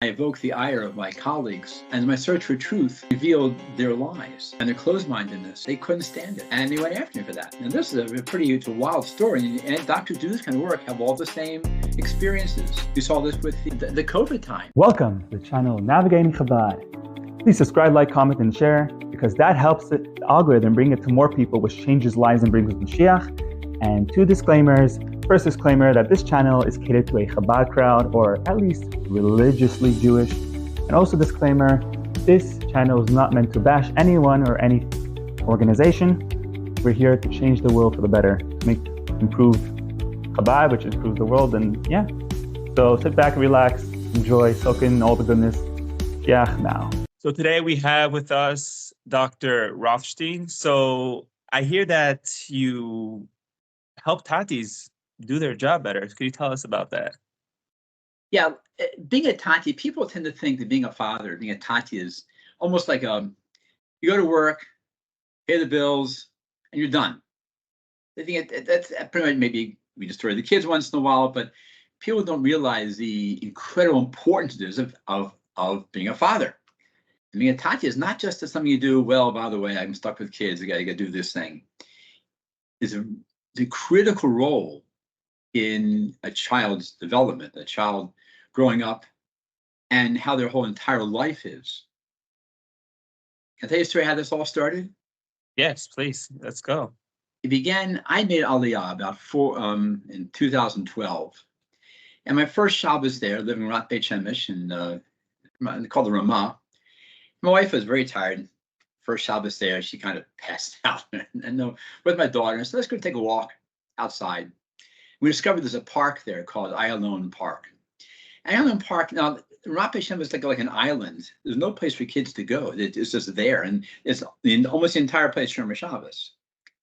I evoked the ire of my colleagues, and my search for truth revealed their lies and their closed-mindedness. They couldn't stand it, and they went after me for that. And this is it's a wild story, and doctors do this kind of work have all the same experiences. We saw this with the COVID time. Welcome to the channel Navigating Chabad. Please subscribe, like, comment, and share, because that helps the algorithm bring it to more people, which changes lives and brings Mashiach. And 2 disclaimers. First disclaimer that this channel is catered to a Chabad crowd, or at least religiously Jewish. And also disclaimer, this channel is not meant to bash anyone or any organization. We're here to change the world for the better, to improve Chabad, which improves the world, and yeah. So sit back, relax, enjoy, soak in all the goodness. Yeah, now. So today we have with us Dr. Rothshtin. So I hear that you help tatis do their job better. Could you tell us about that? Yeah, being a tati, people tend to think that being a father, being a tati is almost like you go to work, pay the bills, and you're done. I think that's pretty much, maybe we destroy the kids once in a while, but people don't realize the incredible importance it is of being a father. I mean, a tati is not just something you do, well, by the way, I'm stuck with kids, I gotta do this thing. It's the critical role in a child's development, a child growing up, and how their whole entire life is. Can I tell you a story how this all started? Yes, please. Let's go. It began, I made Aliyah about in 2012. And my first Shabbos there, living in Rat Beit Shemesh, and called the Ramah. My wife was very tired. First Shabbos there, she kind of passed out. And with my daughter, I said, let's go take a walk outside. We discovered there's a park there called Ayalon Park. Ayalon Park, now, Rat Beit Shemesh is like an island. There's no place for kids to go. It's just there. And it's almost the entire place from Shabbos.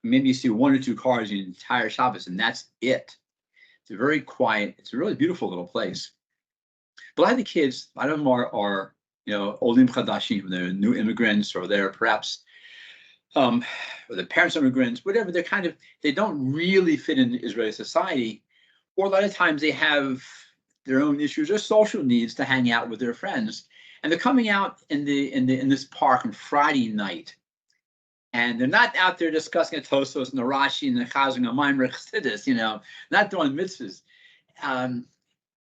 Maybe you see 1 or 2 cars in the entire Shabbos, and that's it. It's a very quiet, it's a really beautiful little place. But a lot of the kids, a lot of them are Olim Chadashim, they're new immigrants, or they're perhaps, or the parents are immigrants, whatever. They don't really fit in Israeli society, or a lot of times they have their own issues or social needs to hang out with their friends, and they're coming out in this park on Friday night, and they're not out there discussing a Tosos and the Rashi and the Chazon and Maimer Chassidus, not doing mitzvahs.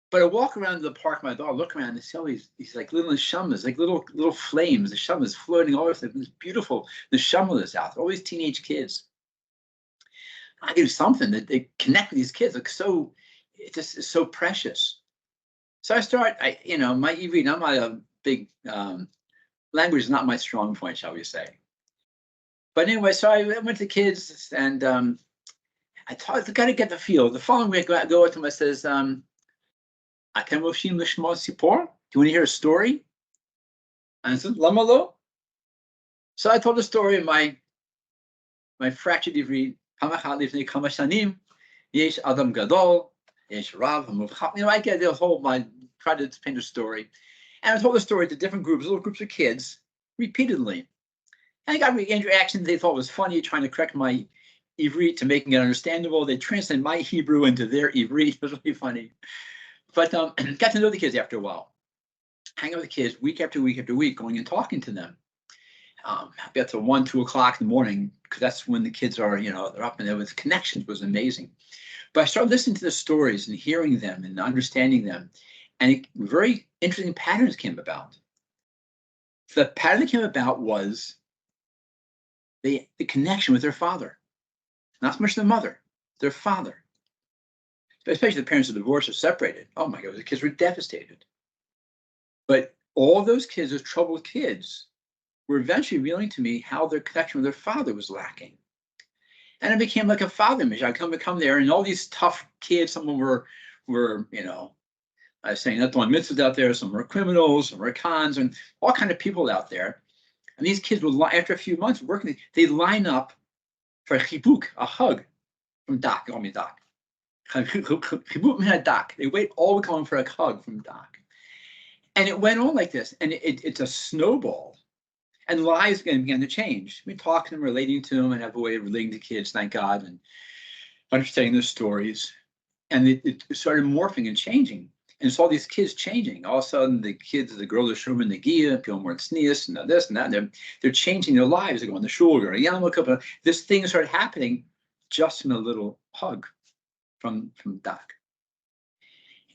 But I walk around the park, my dog, look around and see all these like little neshamas, like little flames, the neshamas floating all over. This beautiful neshamas out there, all these teenage kids. I do something that they connect with these kids. It just is so precious. So I start, my Ivrit, I'm not a big, language is not my strong point, shall we say. But anyway, so I went to the kids, and I got to get the feel. The following week, I go with them, I says, Atem Roshim Lishma Sipor? Do you want to hear a story? And I said, Lama lo? So I told the story of my fractured Ivrit. Pamachat lifnei kama shanim, yesh adam gadol, yesh rav hamuvcham. I get the whole, I tried to paint a story. And I told the story to different groups, little groups of kids, repeatedly. And I got reactions they thought was funny, trying to correct my Ivrit to making it understandable. They translated my Hebrew into their Ivrit. It was really funny. But got to know the kids after a while. Hang out with the kids week after week after week, going and talking to them. Up to 1, 2 o'clock in the morning, because that's when the kids are, they're up, and there was connections was amazing. But I started listening to the stories and hearing them and understanding them, and very interesting patterns came about. The pattern that came about was the connection with their father, not so much their mother, their father. Especially the parents are divorced or separated. Oh my God, the kids were devastated. But all those kids, those troubled kids, were eventually revealing to me how their connection with their father was lacking. And it became like a father image. I come there, and all these tough kids, some of them were I was saying, not doing mitzvahs out there, some were criminals, some were cons, and all kind of people out there. And these kids would, after a few months working, they'd line up for a chibuk, a hug from Doc. Call me Doc. They wait all week long for a hug from Doc. And it went on like this, and it's a snowball. And lives began to change. We talk to them, relating to them, and have a way of relating to kids, thank God, and understanding their stories. And it started morphing and changing. And saw these kids changing. All of a sudden, the girls are showing the gia, feel more tznius, and this and that. And they're changing their lives. They're going to shul, they're going to yarmulke. This thing started happening just in a little hug from Doc.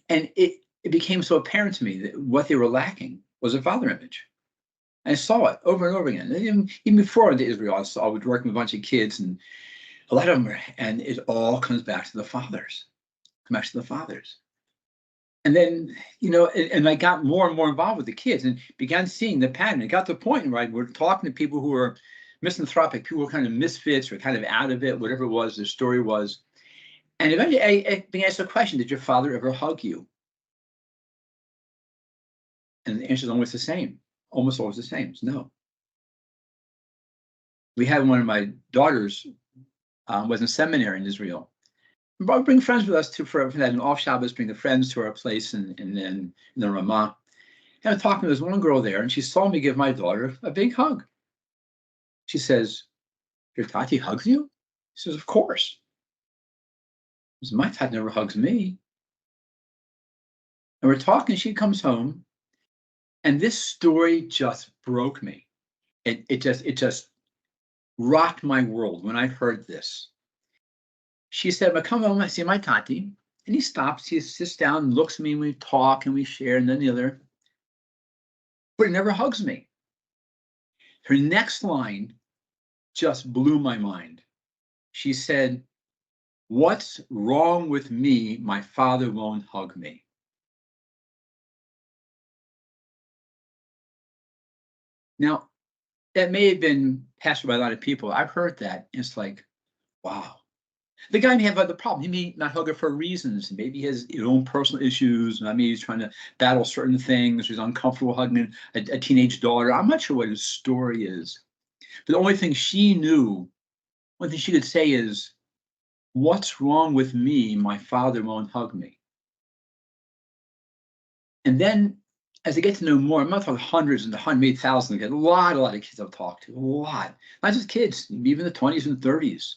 And it became so apparent to me that what they were lacking was a father image. I saw it over and over again. Even before the Israel, I was working with a bunch of kids, and a lot of them were, and it all comes back to the fathers. Come back to the fathers. And then, and I got more and more involved with the kids and began seeing the pattern. It got to the point where we're talking to people who are misanthropic, people who are kind of misfits or kind of out of it, whatever it was, their story was. And eventually I began to ask the question, did your father ever hug you? And the answer is always the same, almost always the same. It's no. We had one of my daughters was in seminary in Israel. But bring friends with us for that. And off Shabbos, bring the friends to our place and then in the Ramah. And I'm talking to this one girl there, and she saw me give my daughter a big hug. She says, "Your tati hugs you?" She says, "Of course." She says, "My tati never hugs me." And we're talking, she comes home, and this story just broke me. It just rocked my world when I heard this. She said, "I come home, I see my tati," and he stops, he sits down and looks at me, and we talk and we share, and then the other, but he never hugs me. Her next line just blew my mind. She said, "What's wrong with me? My father won't hug me." Now, that may have been passed by a lot of people. I've heard that. It's like, wow. The guy may have other problems. He may not hug her for reasons. Maybe he has his own personal issues. Maybe he's trying to battle certain things. He's uncomfortable hugging a teenage daughter. I'm not sure what his story is. But the only thing she knew, one thing she could say is, "What's wrong with me? My father won't hug me." And then as I get to know more, I'm not talking hundreds and maybe thousands, a lot of kids I've talked to, a lot. Not just kids, even the 20s and 30s.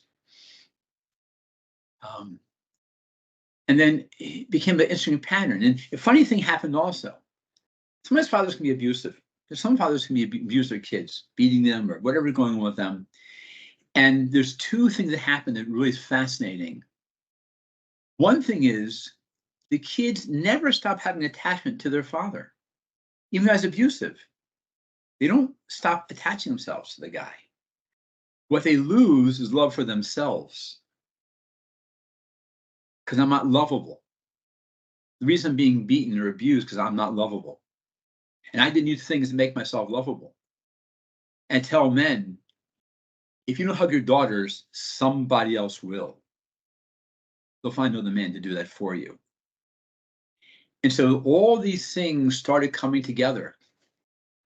And then it became an interesting pattern. And a funny thing happened also. Sometimes fathers can be abusive. Some fathers can abuse their kids, beating them or whatever's going on with them. And there's two things that happen that really is fascinating. One thing is the kids never stop having attachment to their father, even as abusive. They don't stop attaching themselves to the guy. What they lose is love for themselves. Because I'm not lovable. The reason I'm being beaten or abused because I'm not lovable. And I didn't use things to make myself lovable. And tell men, if you don't hug your daughters, somebody else will. They'll find another man to do that for you. And so all these things started coming together,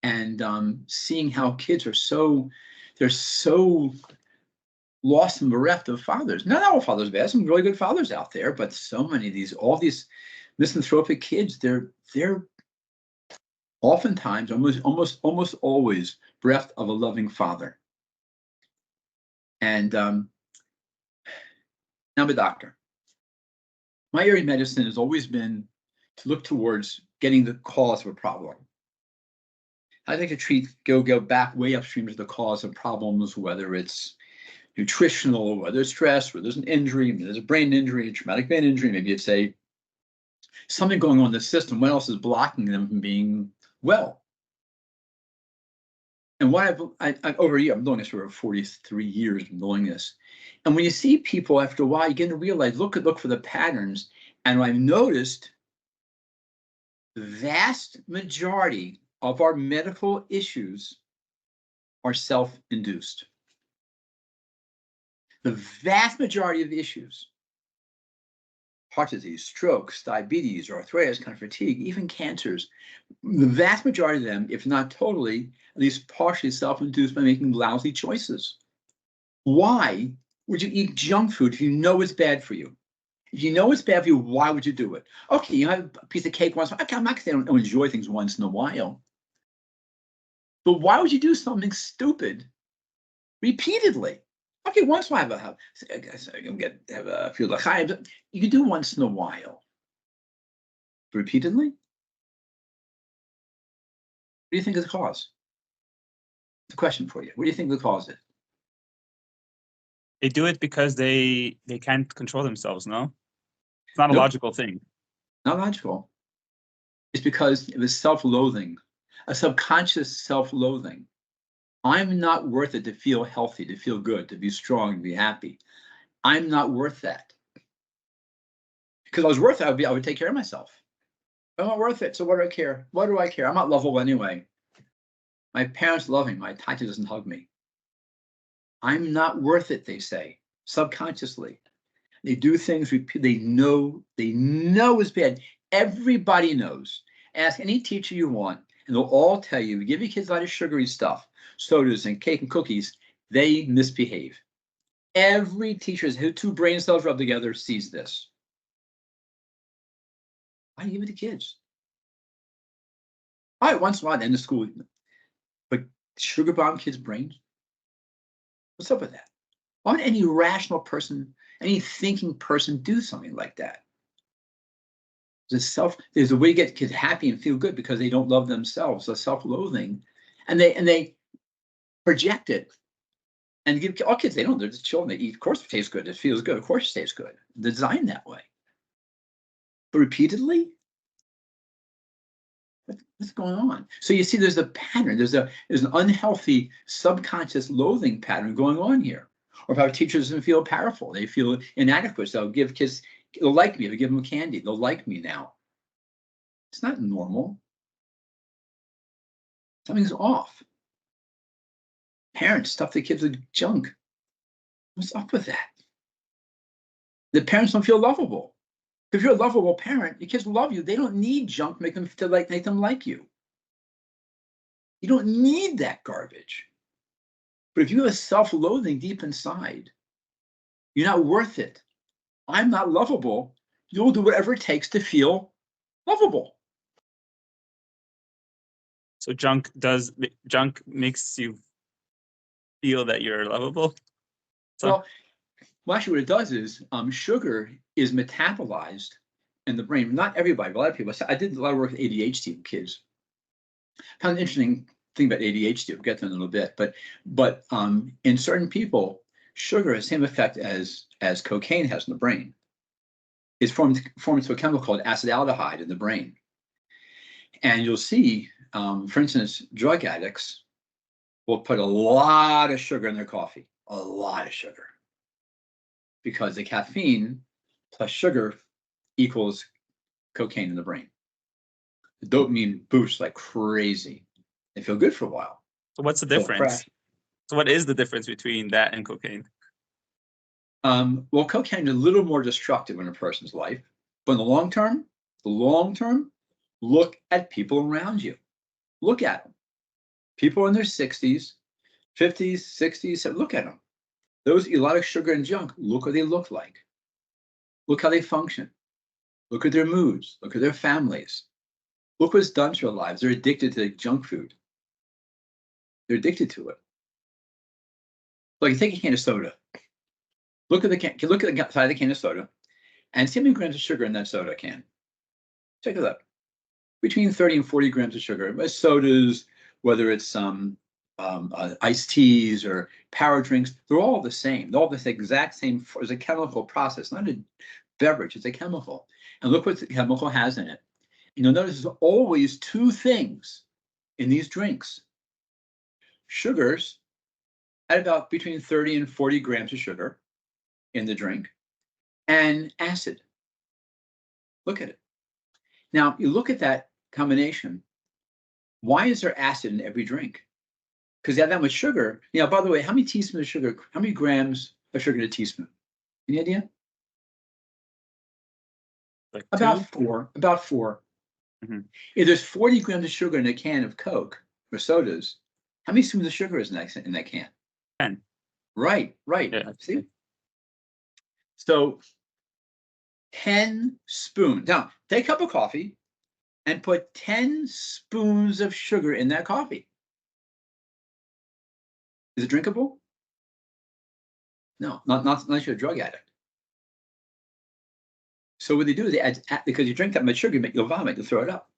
and seeing how kids are they're so lost and bereft of fathers. Not all fathers bad, some really good fathers out there, but so many of all these misanthropic kids, they're oftentimes, almost always bereft of a loving father. And now I'm a doctor. My area of medicine has always been to look towards getting the cause of a problem. I think to go back way upstream to the cause of problems, whether it's nutritional, whether it's stress, whether there's an injury, maybe there's a brain injury, a traumatic brain injury, maybe it's something going on in the system. What else is blocking them from being well? And what over a year, I'm doing this for 43 years, I'm doing this. And when you see people after a while, you get to realize, look for the patterns. And I've noticed the vast majority of our medical issues are self-induced. The vast majority of the issues, heart disease, strokes, diabetes, arthritis, kind of fatigue, even cancers, the vast majority of them, if not totally, at least partially self-induced by making lousy choices. Why would you eat junk food if you know it's bad for you? If you know it's bad for you, why would you do it? Okay, you have a piece of cake once. Okay, I'm not going to enjoy things once in a while. But why would you do something stupid repeatedly? Okay, once in a while, have a few l'chaim. You can do once in a while. repeatedly? What do you think is the cause? It's a question for you. What do you think the cause is? They do it because they can't control themselves, no? It's not a Nope. logical thing. Not logical. It's because it was self-loathing, a subconscious self-loathing. I'm not worth it to feel healthy, to feel good, to be strong, to be happy. I'm not worth that. Because I was worth it, I would take care of myself. I'm not worth it, so what do I care? What do I care? I'm not lovable anyway. My parents love me. My tati doesn't hug me. I'm not worth it, they say, subconsciously. They do things they know is bad. Everybody knows. Ask any teacher you want, and they'll all tell you, give your kids a lot of sugary stuff, sodas and cake and cookies, they misbehave. Every teacher whose two brain cells rub together sees this. Why do you give it to kids? All right, once in a while, end of school, but sugar bomb kids' brains? What's up with that? Why would any rational person, any thinking person do something like that? There's a way to get kids happy and feel good because they don't love themselves, a self-loathing, and they project it and give all kids, they're just children, they eat, of course it tastes good, it feels good, of course it tastes good. They're designed that way. But repeatedly, what's going on? So you see there's a pattern, there's an unhealthy subconscious loathing pattern going on here. Or how teachers doesn't feel powerful, they feel inadequate, so they'll give kids, they'll like me, they'll give them candy, they'll like me now. It's not normal. Something's off. Parents stuff their kids with junk. What's up with that? The parents don't feel lovable. If you're a lovable parent, your kids love you. They don't need junk to make them like you. You don't need that garbage. But if you have self-loathing deep inside, you're not worth it. I'm not lovable. You'll do whatever it takes to feel lovable. So junk makes you feel that you're lovable? So, well, actually, what it does is sugar is metabolized in the brain. Not everybody, but a lot of people. I did a lot of work with ADHD with kids. Found an interesting thing about ADHD. We'll get to in a little bit, but in certain people, sugar has the same effect as cocaine has in the brain. It's formed into a chemical called acetaldehyde in the brain, and you'll see, for instance, drug addicts will put a lot of sugar in their coffee, a lot of sugar, because the caffeine plus sugar equals cocaine in the brain. The dopamine boosts like crazy. They feel good for a while. So what's the difference? So what is the difference between that and cocaine? Well, cocaine is a little more destructive in a person's life, but in the long term, look at people around you. Look at them. People in their 60s, 50s, 60s, look at them. Those eat a lot of sugar and junk. Look what they look like. Look how they function. Look at their moods. Look at their families. Look what's done to their lives. They're addicted to junk food. They're addicted to it. Like, take a can of soda. Look at the can. Look at the side of the can of soda, and see how many grams of sugar in that soda can. Check it out. Between 30 and 40 grams of sugar. But sodas, whether it's iced teas or power drinks, they're all the same. They're all the exact same. It's a chemical process, not a beverage. It's a chemical. And look what the chemical has in it. You'll notice there's always two things in these drinks. Sugars, at about between 30 and 40 grams of sugar in the drink, and acid. Look at it. Now, you look at that combination. Why is there acid in every drink? Because you have that much sugar. By the way, how many teaspoons of sugar, how many grams of sugar in a teaspoon? Any idea? Like about four. Mm-hmm. If there's 40 grams of sugar in a can of Coke or sodas, how many spoons of sugar is in that can? 10. Right. Yeah. See? So 10 spoons. Now, take a cup of coffee and put 10 spoons of sugar in that coffee. Is it drinkable? No, not unless you're a drug addict. So what they do is they add, because you drink that much sugar, you'll vomit, you'll throw it up.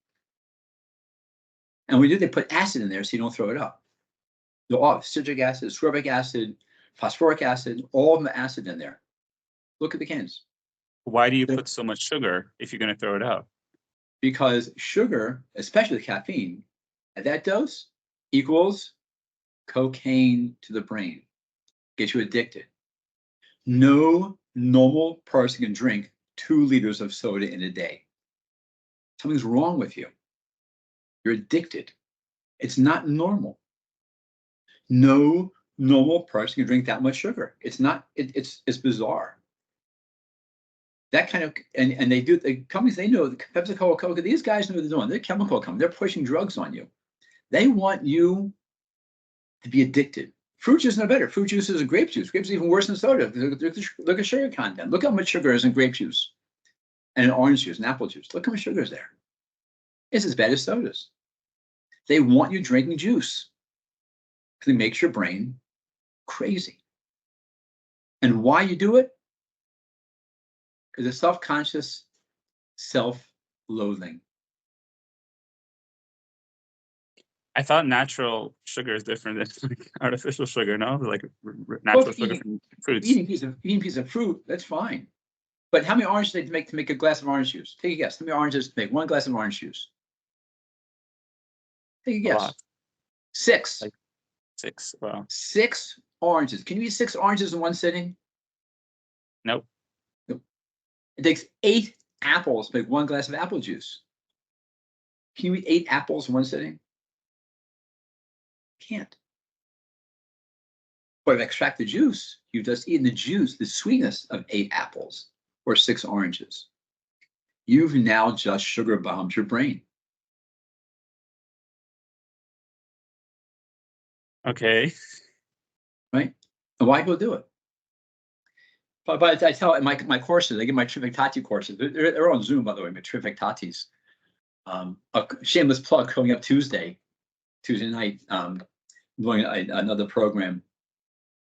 And when you do, they put acid in there so you don't throw it up. All citric acid, ascorbic acid, phosphoric acid, all of the acid in there. Look at the cans. Why do you put so much sugar if you're going to throw it out? Because sugar, especially caffeine, at that dose equals cocaine to the brain. Gets you addicted. No normal person can drink 2 liters of soda in a day. Something's wrong with you. You're addicted. It's not normal. No normal person can drink that much sugar. It's not, it's bizarre. That kind of, and they do, the companies, they know, the Pepsi, Coca, these guys know what they're doing. They're chemical companies. They're pushing drugs on you. They want you to be addicted. Fruit juice is no better. Fruit juice is a grape juice. Grape juice is even worse than soda. Look at sugar content. Look how much sugar is in grape juice and in orange juice and apple juice. Look how much sugar is there. It's as bad as sodas. They want you drinking juice because it makes your brain crazy. And why you do it? Because it's self-conscious self-loathing. I thought natural sugar is different than like artificial sugar, no? Like natural sugar from fruits. Eating a piece of fruit, that's fine. But how many oranges do they make to make a glass of orange juice? Take a guess. How many oranges to make 1 glass of orange juice? Take a guess. Lot. 6. Like 6. Wow. 6 oranges. Can you eat 6 oranges in one sitting? Nope. It takes 8 apples to make 1 glass of apple juice. Can you eat 8 apples in one sitting? Can't. But if you extract the juice, you've just eaten the juice, the sweetness of 8 apples or 6 oranges. You've now just sugar bombed your brain. Okay. Right? And why go do it? But I tell in my courses, I give my Trifectati courses. They're on Zoom, by the way, my Trifectatis. A shameless plug coming up Tuesday night, doing another program,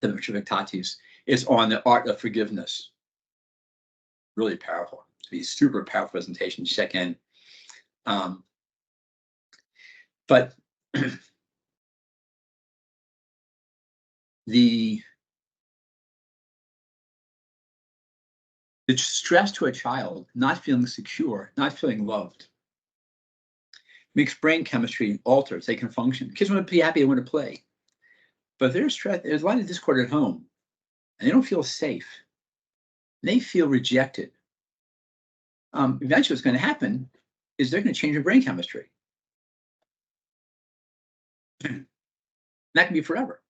the Trifectatis, is on the art of forgiveness. Really powerful. It's a super powerful presentation. Check in. But the stress to a child, not feeling secure, not feeling loved, makes brain chemistry alter so they can function. Kids want to be happy, they want to play. But there's stress, there's a lot of discord at home, and they don't feel safe. They feel rejected. Eventually what's going to happen is they're going to change their brain chemistry. That can be forever.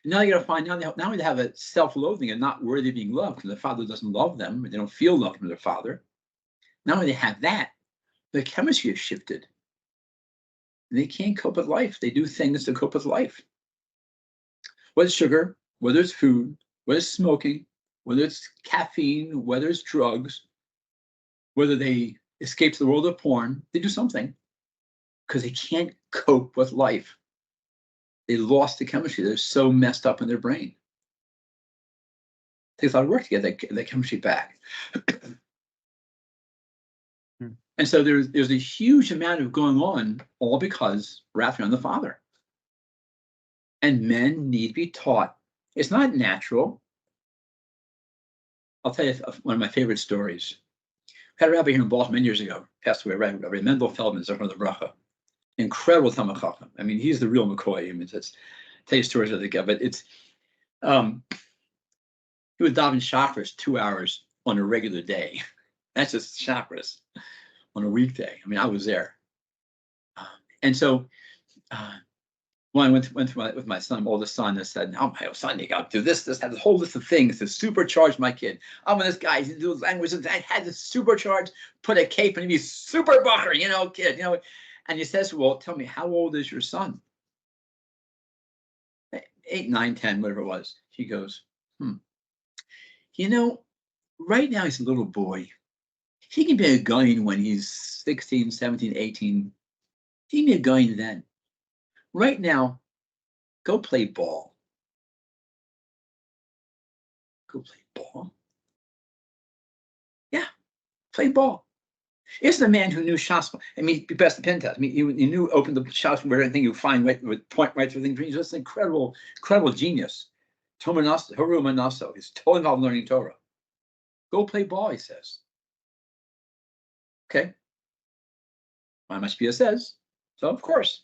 Now you got to find, now they have a self-loathing and not worthy of being loved because the father doesn't love them, they don't feel loved from their father. Now when they have that, the chemistry has shifted. They can't cope with life. They do things to cope with life. Whether it's sugar, whether it's food, whether it's smoking, whether it's caffeine, whether it's drugs, whether they escape to the world of porn, they do something because they can't cope with life. They lost the chemistry. They're so messed up in their brain. It takes a lot of work to get that chemistry back. And so there's a huge amount of going on, all because wrath on the father. And men need to be taught. It's not natural. I'll tell you one of my favorite stories. I had a rabbi here in Baltimore many years ago, passed away, Rabbi Mendel Feldman, Zechron Lebracha. Incredible Talmid Chacham. I mean, he's the real McCoy. I mean, it's tell you stories of the guy, but it's he would daven chakras 2 hours on a regular day. That's just chakras on a weekday. I mean, I was there, and so when I went with my son, oldest son, I said, "Oh, my son, you got to do this, have this whole list of things to supercharge my kid. I'm this guy. He do languages. I had to supercharge, put a cape, and he's super bucker, kid, And he says, well, tell me, how old is your son? 8, 9, 10, whatever it was. He goes, right now he's a little boy. He can be a gun when he's 16, 17, 18. He can be a gun then. Right now, go play ball. Go play ball? play ball. It's the man who knew shots. I mean, he passed the pen test. I mean, he knew opened the shots where anything you find right with point right through things. He's just an incredible genius. Haru Manasso is totally involved in learning Torah. Go play ball, he says. Okay. My Mashpia says. So of course,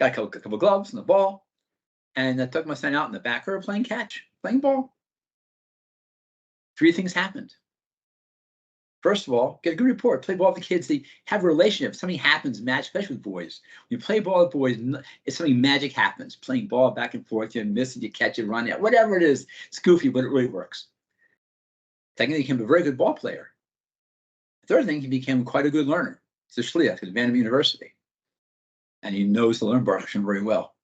got a couple gloves and the ball, and I took my son out in the back of her playing catch, playing ball. 3 things happened. First of all, get a good report. Play ball with the kids. They have a relationship. Something happens, magic, especially with boys. When you play ball with boys, it's something magic happens. Playing ball back and forth, you miss it, you catch it, run it, whatever it is. It's goofy, but it really works. Secondly, he became a very good ball player. The third thing, he became quite a good learner. He's a shliach at Binyamin University. And he knows the learn Baruch Hashem very well.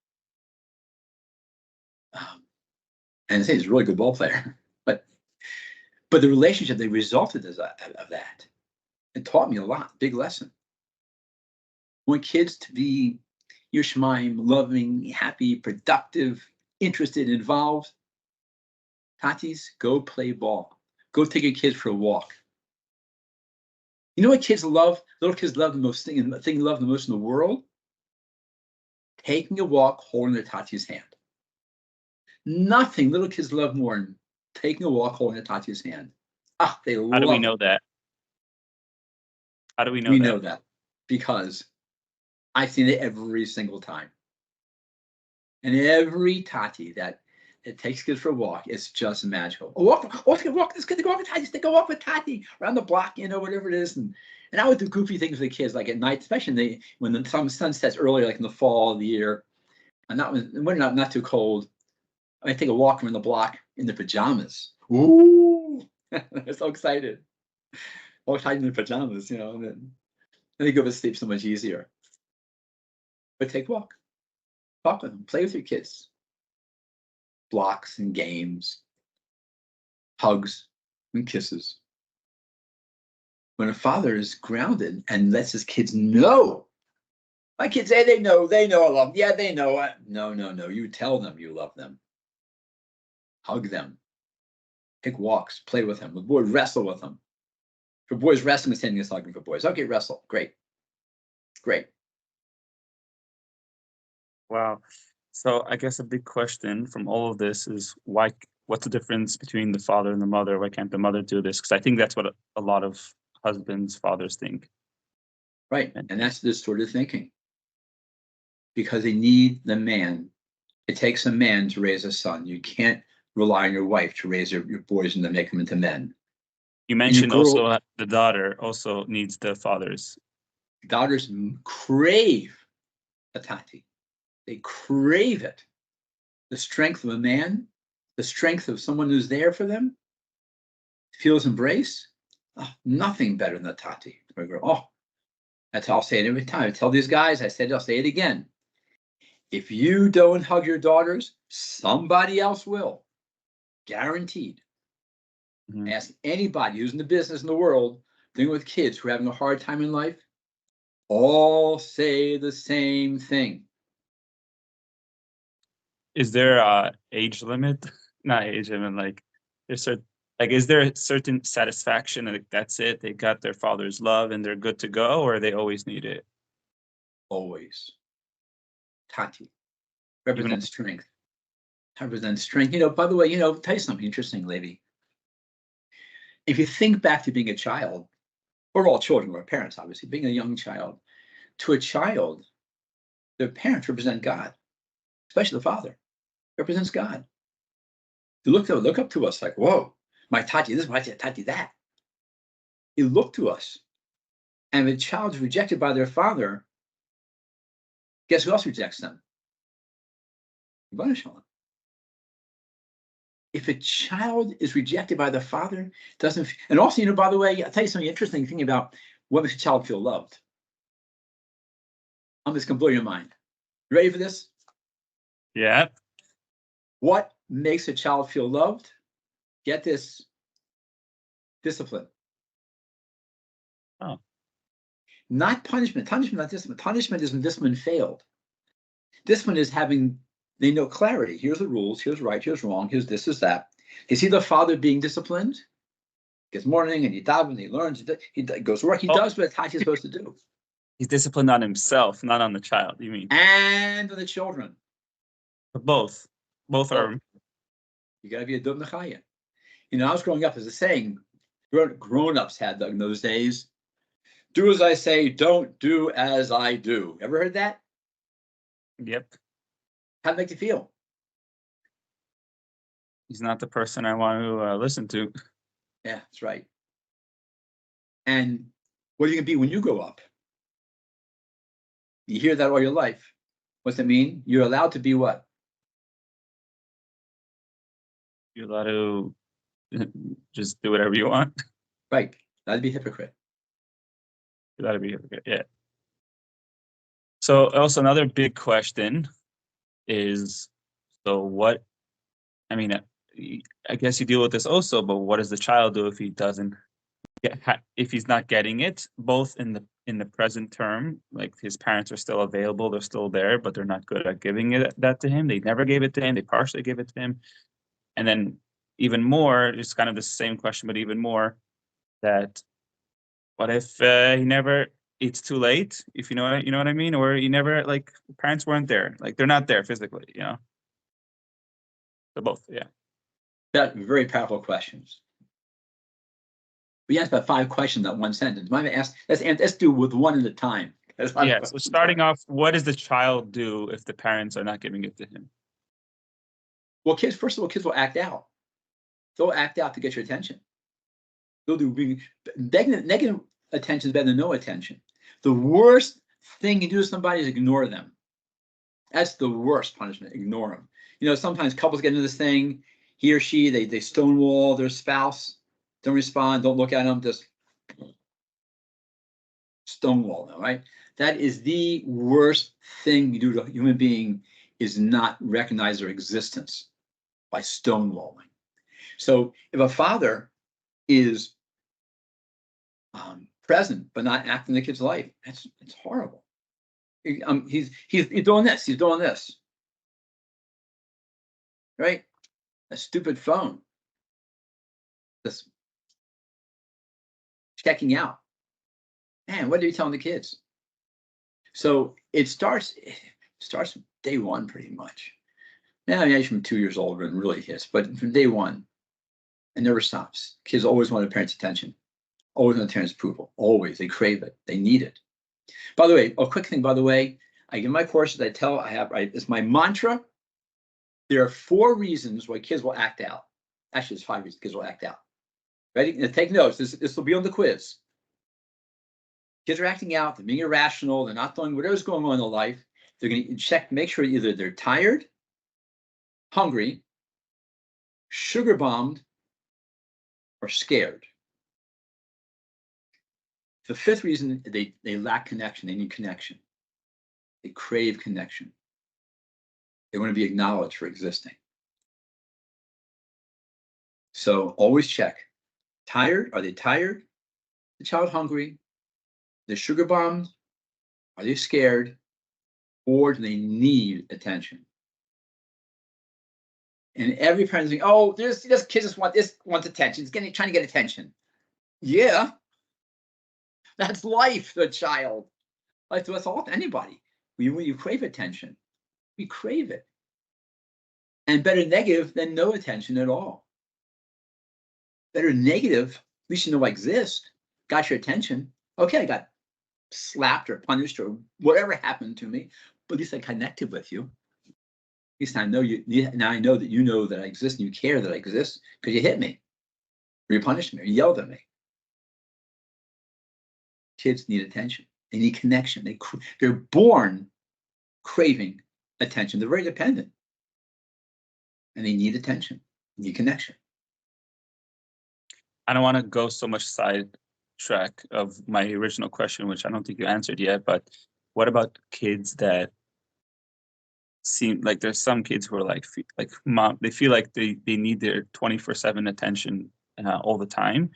And I say he's a really good ball player. But the relationship that resulted of that, it taught me a lot, big lesson. I want kids to be Yerushalayim, loving, happy, productive, interested, involved. Tatis, go play ball. Go take your kids for a walk. You know what kids love? Little kids love the most thing they love the most in the world? Taking a walk, holding their Tati's hand. Nothing little kids love more than taking a walk, holding a Tati's hand. They love it. How do we know that? How do we know that? We know that because I've seen it every single time. And every Tati that takes kids for a walk, it's just magical. Walk, this kid to go walk with Tati, they go walk with Tati around the block, whatever it is. And I would do goofy things with the kids, like at night, especially when the sun sets early, like in the fall of the year, and when not too cold. I take a walk around the block in the pajamas. Ooh, they're so excited. All excited in the pajamas, and then they go to sleep so much easier. But take a walk. Talk with them. Play with your kids. Blocks and games. Hugs and kisses. When a father is grounded and lets his kids know, my kids say they know I love them. Yeah, they know. No. You tell them you love them. Hug them. Take walks. Play with them. The boy, wrestle with them. For boys, wrestling is sending us hugging for boys. Okay, wrestle. Great. Wow. So I guess a big question from all of this is what's the difference between the father and the mother? Why can't the mother do this? Because I think that's what a lot of husbands, fathers think. Right. And that's the sort of thinking. Because they need the man. It takes a man to raise a son. You can't rely on your wife to raise your boys and to make them into men. You mentioned also the daughter also needs the fathers. Daughters crave a tati. They crave it. The strength of a man, the strength of someone who's there for them, feels embrace. Nothing better than a tati. I'll say it every time. I tell these guys, I'll say it again. If you don't hug your daughters, somebody else will. Guaranteed. Mm-hmm. Ask anybody who's in the business in the world, dealing with kids who are having a hard time in life, all say the same thing. Is there a age limit? Not age limit, is there a certain satisfaction, like that's it, they got their father's love and they're good to go, or they always need it? Always. Tati represents strength. Represents strength. By the way, tell you something interesting, lady. If you think back to being a child, we're all children, we're parents, obviously, being a young child, to a child, their parents represent God, especially the father, represents God. You look up to us like, whoa, my tati this, my tati that. You look to us. And if a child is rejected by their father, guess who else rejects them? If a child is rejected by the father, doesn't, and also, by the way, I'll tell you something interesting thing about what makes a child feel loved. I'm just gonna blow your mind. You ready for this? Yeah. What makes a child feel loved? Get this. Discipline. Oh. Not punishment. Punishment, not discipline. Punishment is when discipline failed. Discipline is having, they know clarity. Here's the rules. Here's right. Here's wrong. Here's this, is that. You see the father being disciplined? Gets morning and he daven, he learns, he goes to work, he does what he's supposed to do. He's disciplined on himself, not on the child, you mean? And the children. Both. Both are. You got to be a dub nechaya. You know, I was growing up, as a saying, grown-ups had in those days, do as I say, don't do as I do. Ever heard that? Yep. How'd it make you feel? He's not the person I want to listen to. Yeah, that's right. And what are you going to be when you grow up? You hear that all your life. What's it mean? You're allowed to be what? You're allowed to just do whatever you want. Right. That'd be a hypocrite. You're allowed to be a hypocrite, yeah. So also another big question is, so what, I mean, I guess you deal with this also, but what does the child do if he doesn't if he's not getting it, both in the present term, like his parents are still available, they're still there, but they're not good at giving that to him. They never gave it to him. They partially gave it to him. And then even more, it's kind of the same question, but even more, that what if he never, it's too late, if you know what I mean, or he never, like, parents weren't there, like they're not there physically, you know. So both, yeah. That's very powerful questions. We asked about 5 questions in that one sentence. Let's do with one at a time. Yeah, so starting off, what does the child do if the parents are not giving it to him? Well, first of all, kids will act out. They'll act out to get your attention. They'll do negative attention is better than no attention. The worst thing you do to somebody is ignore them. That's the worst punishment. Ignore them. You know, sometimes couples get into this thing. He or she, they stonewall their spouse. Don't respond. Don't look at them. Just stonewall them. Right. That is the worst thing you do to a human being, is not recognize their existence by stonewalling. So if a father is present but not acting in the kid's life, it's horrible. He's doing this. He's doing this. Right. A stupid phone. Just checking out. Man, what are you telling the kids? So it starts day one pretty much. Now, maybe from 2 years old when it really hits, but from day one, it never stops. Kids always want their parents' attention, always want their parents' approval, always. They crave it, they need it. By the way, a quick thing, I give my courses, it's my mantra. There are 4 reasons why kids will act out. Actually, there's 5 reasons kids will act out. Ready? Now, take notes. This will be on the quiz. Kids are acting out, they're being irrational, they're not doing whatever's going on in their life. They're going to check, make sure either they're tired, hungry, sugar bombed, or scared. The 5th reason, they lack connection. They need connection. They crave connection. They want to be acknowledged for existing. So always check. Tired? Are they tired? The child hungry? They're sugar bombed? Are they scared? Or do they need attention? And every parent's saying, oh, this kid just wants attention. He's trying to get attention. Yeah. That's life, the child. Life to us all, to anybody. You crave attention. We crave it. And better negative than no attention at all. Better negative, at least you know I exist. Got your attention. Okay, I got slapped or punished or whatever happened to me, but at least I connected with you. At least I know you. Now I know that you know that I exist and you care that I exist because you hit me, or you punished me, or you yelled at me. Kids need attention. They need connection. They're born craving attention. They're very dependent, and they need attention. They need connection. I don't want to go so much sidetrack of my original question, which I don't think you answered yet. But what about kids that seem like, there's some kids who are like mom, they feel like they need their 24/7 attention all the time.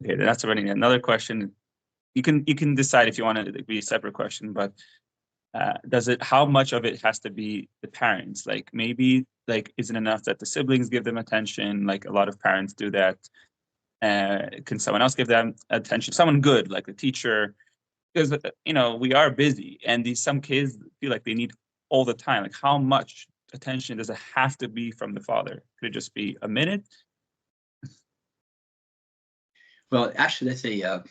Okay, that's already another question. You can decide if you want it to be a separate question, but how much of it has to be the parents? Like, maybe, like, isn't enough that the siblings give them attention? Like, a lot of parents do that. Can someone else give them attention? Someone good, like a teacher, because we are busy, and some kids feel like they need all the time. Like, how much attention does it have to be from the father? Could it just be a minute? Well, actually, that's a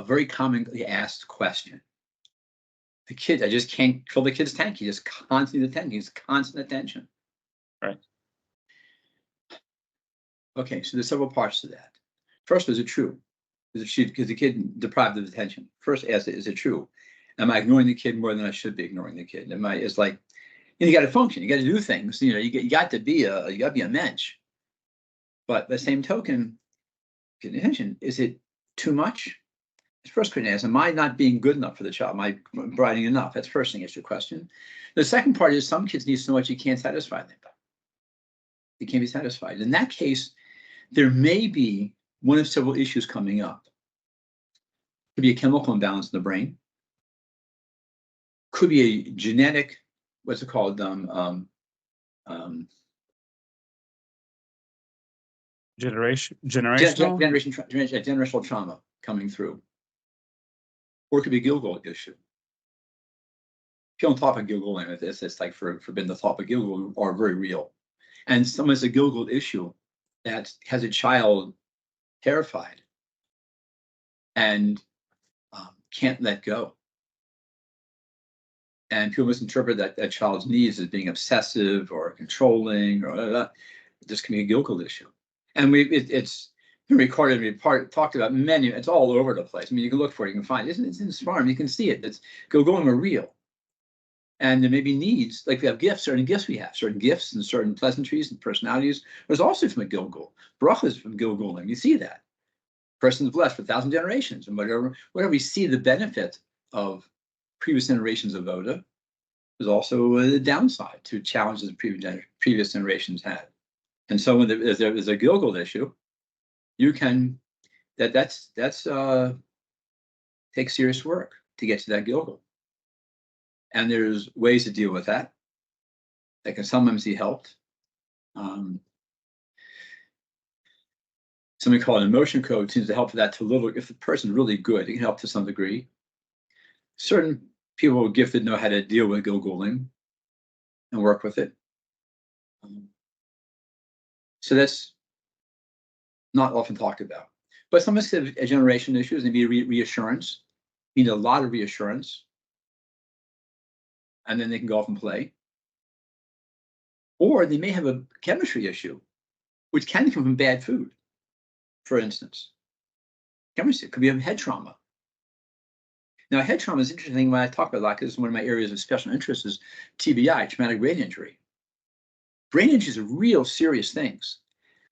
very commonly asked question. The kid, I just can't fill the kid's tank. He just constantly attention. He's constant attention. Right. Okay, so there's several parts to that. First, is it true? Is the kid deprived of attention? First, ask it, is it true? Am I ignoring the kid more than I should be ignoring the kid? It's like, you got to function. You got to do things. You got to be a mensch. But by the same token, get attention. Is it too much? First question is, am I not being good enough for the child? Am I providing enough? That's first thing, is your question. The second part is, some kids need so much you can't satisfy them. They can't be satisfied. In that case, there may be one of several issues coming up. Could be a chemical imbalance in the brain. Could be a genetic, what's it called? Generational trauma coming through. Or it could be a Gilgul issue. If you don't talk about Gilguling, it's like forbidden to talk about Gilgul, are very real. And someone's a Gilgul issue that has a child terrified and can't let go. And people misinterpret that child's needs as being obsessive or controlling, or this can be a Gilgul issue. And it's been recorded and talked about many. It's all over the place. I mean, you can look for it, you can find it. It's in this farm. You can see it. It's Gilgulim are real. And there may be needs, like we have gifts, certain gifts and certain pleasantries and personalities. There's also from a Gilgul. Brachas from Gilgulim. You see that. Person's blessed for 1,000 generations, and whatever we see the benefit of previous generations of Voda, there's also a downside to challenges previous generations had. And so when there's a Gilgul issue, you can that's takes serious work to get to that Gilgul. And there's ways to deal with that can sometimes be helped. Something called an emotion code seems to help for that to little. If the person's really good, it can help to some degree. Certain people who are gifted know how to deal with Gilguling and work with it. So that's not often talked about. But some of the generation issues, they need reassurance. You need a lot of reassurance. And then they can go off and play. Or they may have a chemistry issue, which can come from bad food, for instance. Chemistry could be a head trauma. Now, head trauma is interesting when I talk about that, because one of my areas of special interest is TBI, traumatic brain injury. Brain injuries are real serious things,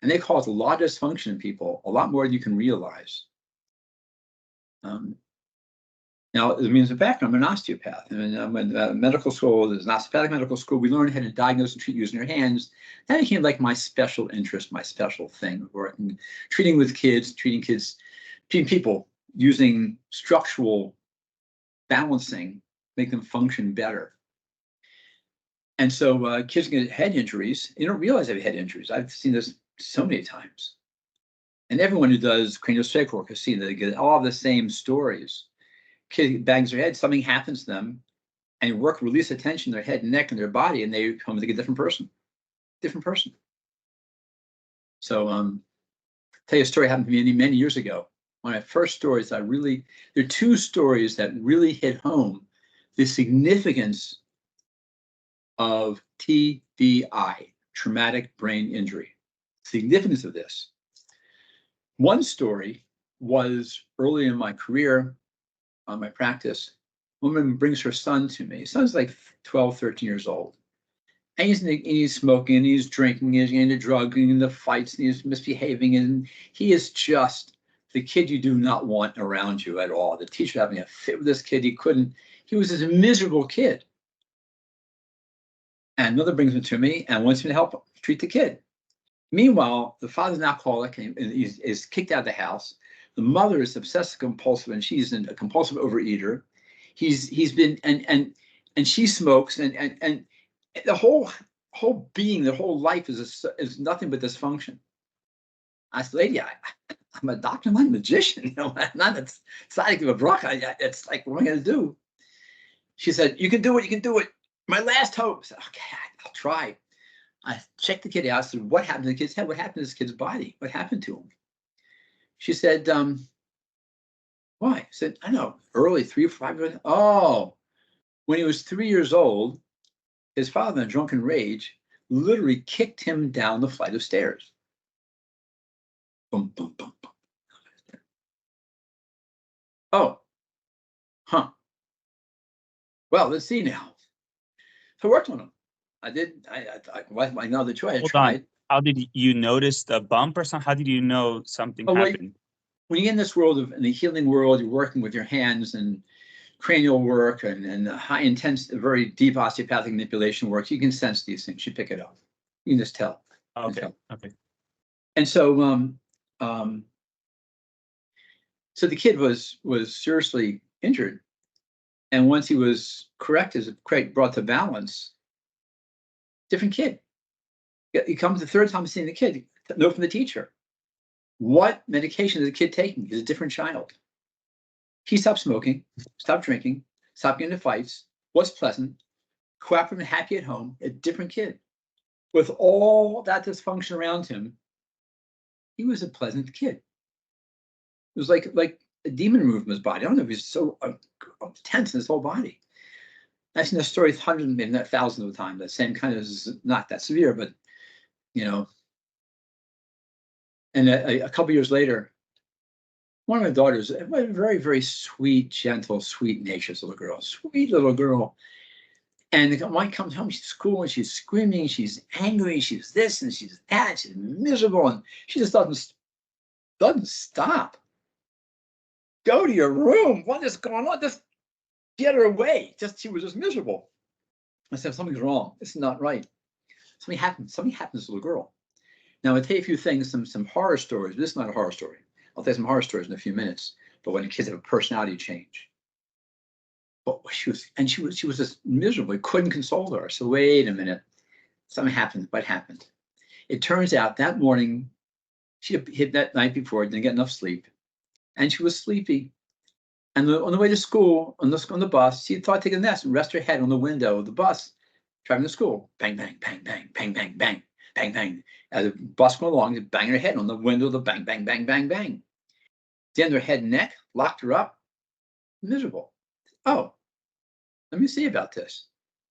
and they cause a lot of dysfunction in people, a lot more than you can realize. Now, it means a background. I'm an osteopath. And when medical school, there's an osteopathic medical school, we learned how to diagnose and treat using your hands. That became like my special interest, my special thing, working, treating people using structural balancing, make them function better. And so kids get head injuries. You don't realize they have head injuries. I've seen this so many times. And everyone who does craniosacral work has seen that they get all the same stories. Kid bangs their head, something happens to them, and you release attention in their head and neck and their body, and they become like a different person. So tell you a story happened to me many years ago. One of my first stories there are two stories that really hit home the significance of TBI, traumatic brain injury. Significance of this. One story was early in my career, on my practice. A woman brings her son to me. His son's like 12, 13 years old. And he's smoking, and he's drinking, he's into drugging, and the fights, and he's misbehaving, and he is just the kid you do not want around you at all. The teacher having a fit with this kid, he was this miserable kid. And mother brings him to me and wants me to help him treat the kid. Meanwhile, the father's an alcoholic and is kicked out of the house. The mother is obsessive compulsive, and she's a compulsive overeater. He's been and she smokes, and the whole being, the whole life is nothing but dysfunction. I said, lady, I'm a doctor, I'm not a magician. You know, I'm not a tzaddik of a bracha. It's like, what am I going to do? She said, you can do it. You can do it. My last hope. I said, okay, I'll try. I checked the kid out. I said, what happened to the kid's head? What happened to this kid's body? What happened to him? She said, why? I said, I know, early, 3 or 5 years. Oh, when he was 3 years old, his father, in a drunken rage, literally kicked him down the flight of stairs. Boom, boom, boom, boom. Oh, huh. Well, let's see now. So I worked on him. I did. I know the choice. I tried. On. How did you notice the bump or something? How did you know something happened? When you're in this world in the healing world, you're working with your hands and cranial work and high intense, very deep osteopathic manipulation work. You can sense these things. You pick it up. You can just tell. Okay. Okay. And so, so the kid was seriously injured, and once he was brought to balance, different kid. He comes the third time seeing the kid. Note from the teacher. What medication is the kid taking? He's a different child. He stopped smoking, stopped drinking, stopped getting into fights, was pleasant, cooperative and happy at home, a different kid. With all that dysfunction around him, he was a pleasant kid. It was like a demon removed from his body. I don't know if he's so tense in his whole body. I've seen the story hundreds, maybe not thousands of times. That same kind of, not that severe, but you know. And a couple years later, one of my daughters, a very, very sweet, gentle, sweet-natured little girl, sweet little girl. And the wife comes home, she's school, and she's screaming, she's angry, she's this and she's that, she's miserable, and she just doesn't stop. Go to your room. What is going on? Just get her away. She was just miserable. I said, something's wrong. This is not right. Something happened to this little girl. Now, I'll tell you a few things, some horror stories. This is not a horror story. I'll tell you some horror stories in a few minutes. But when the kids have a personality change. But she was just miserable. Couldn't console her. So wait a minute. Something happened. What happened? It turns out that morning, she had hit that night before, didn't get enough sleep. And she was sleepy. And on the way to school, on the bus, she thought to take a nest and rest her head on the window of the bus, driving to school. Bang, bang, bang, bang, bang, bang, bang, bang, bang. As the bus went along, banging her head on the window of the bang, bang, bang, bang, bang. Then her head and neck, locked her up, miserable. Oh, let me see about this.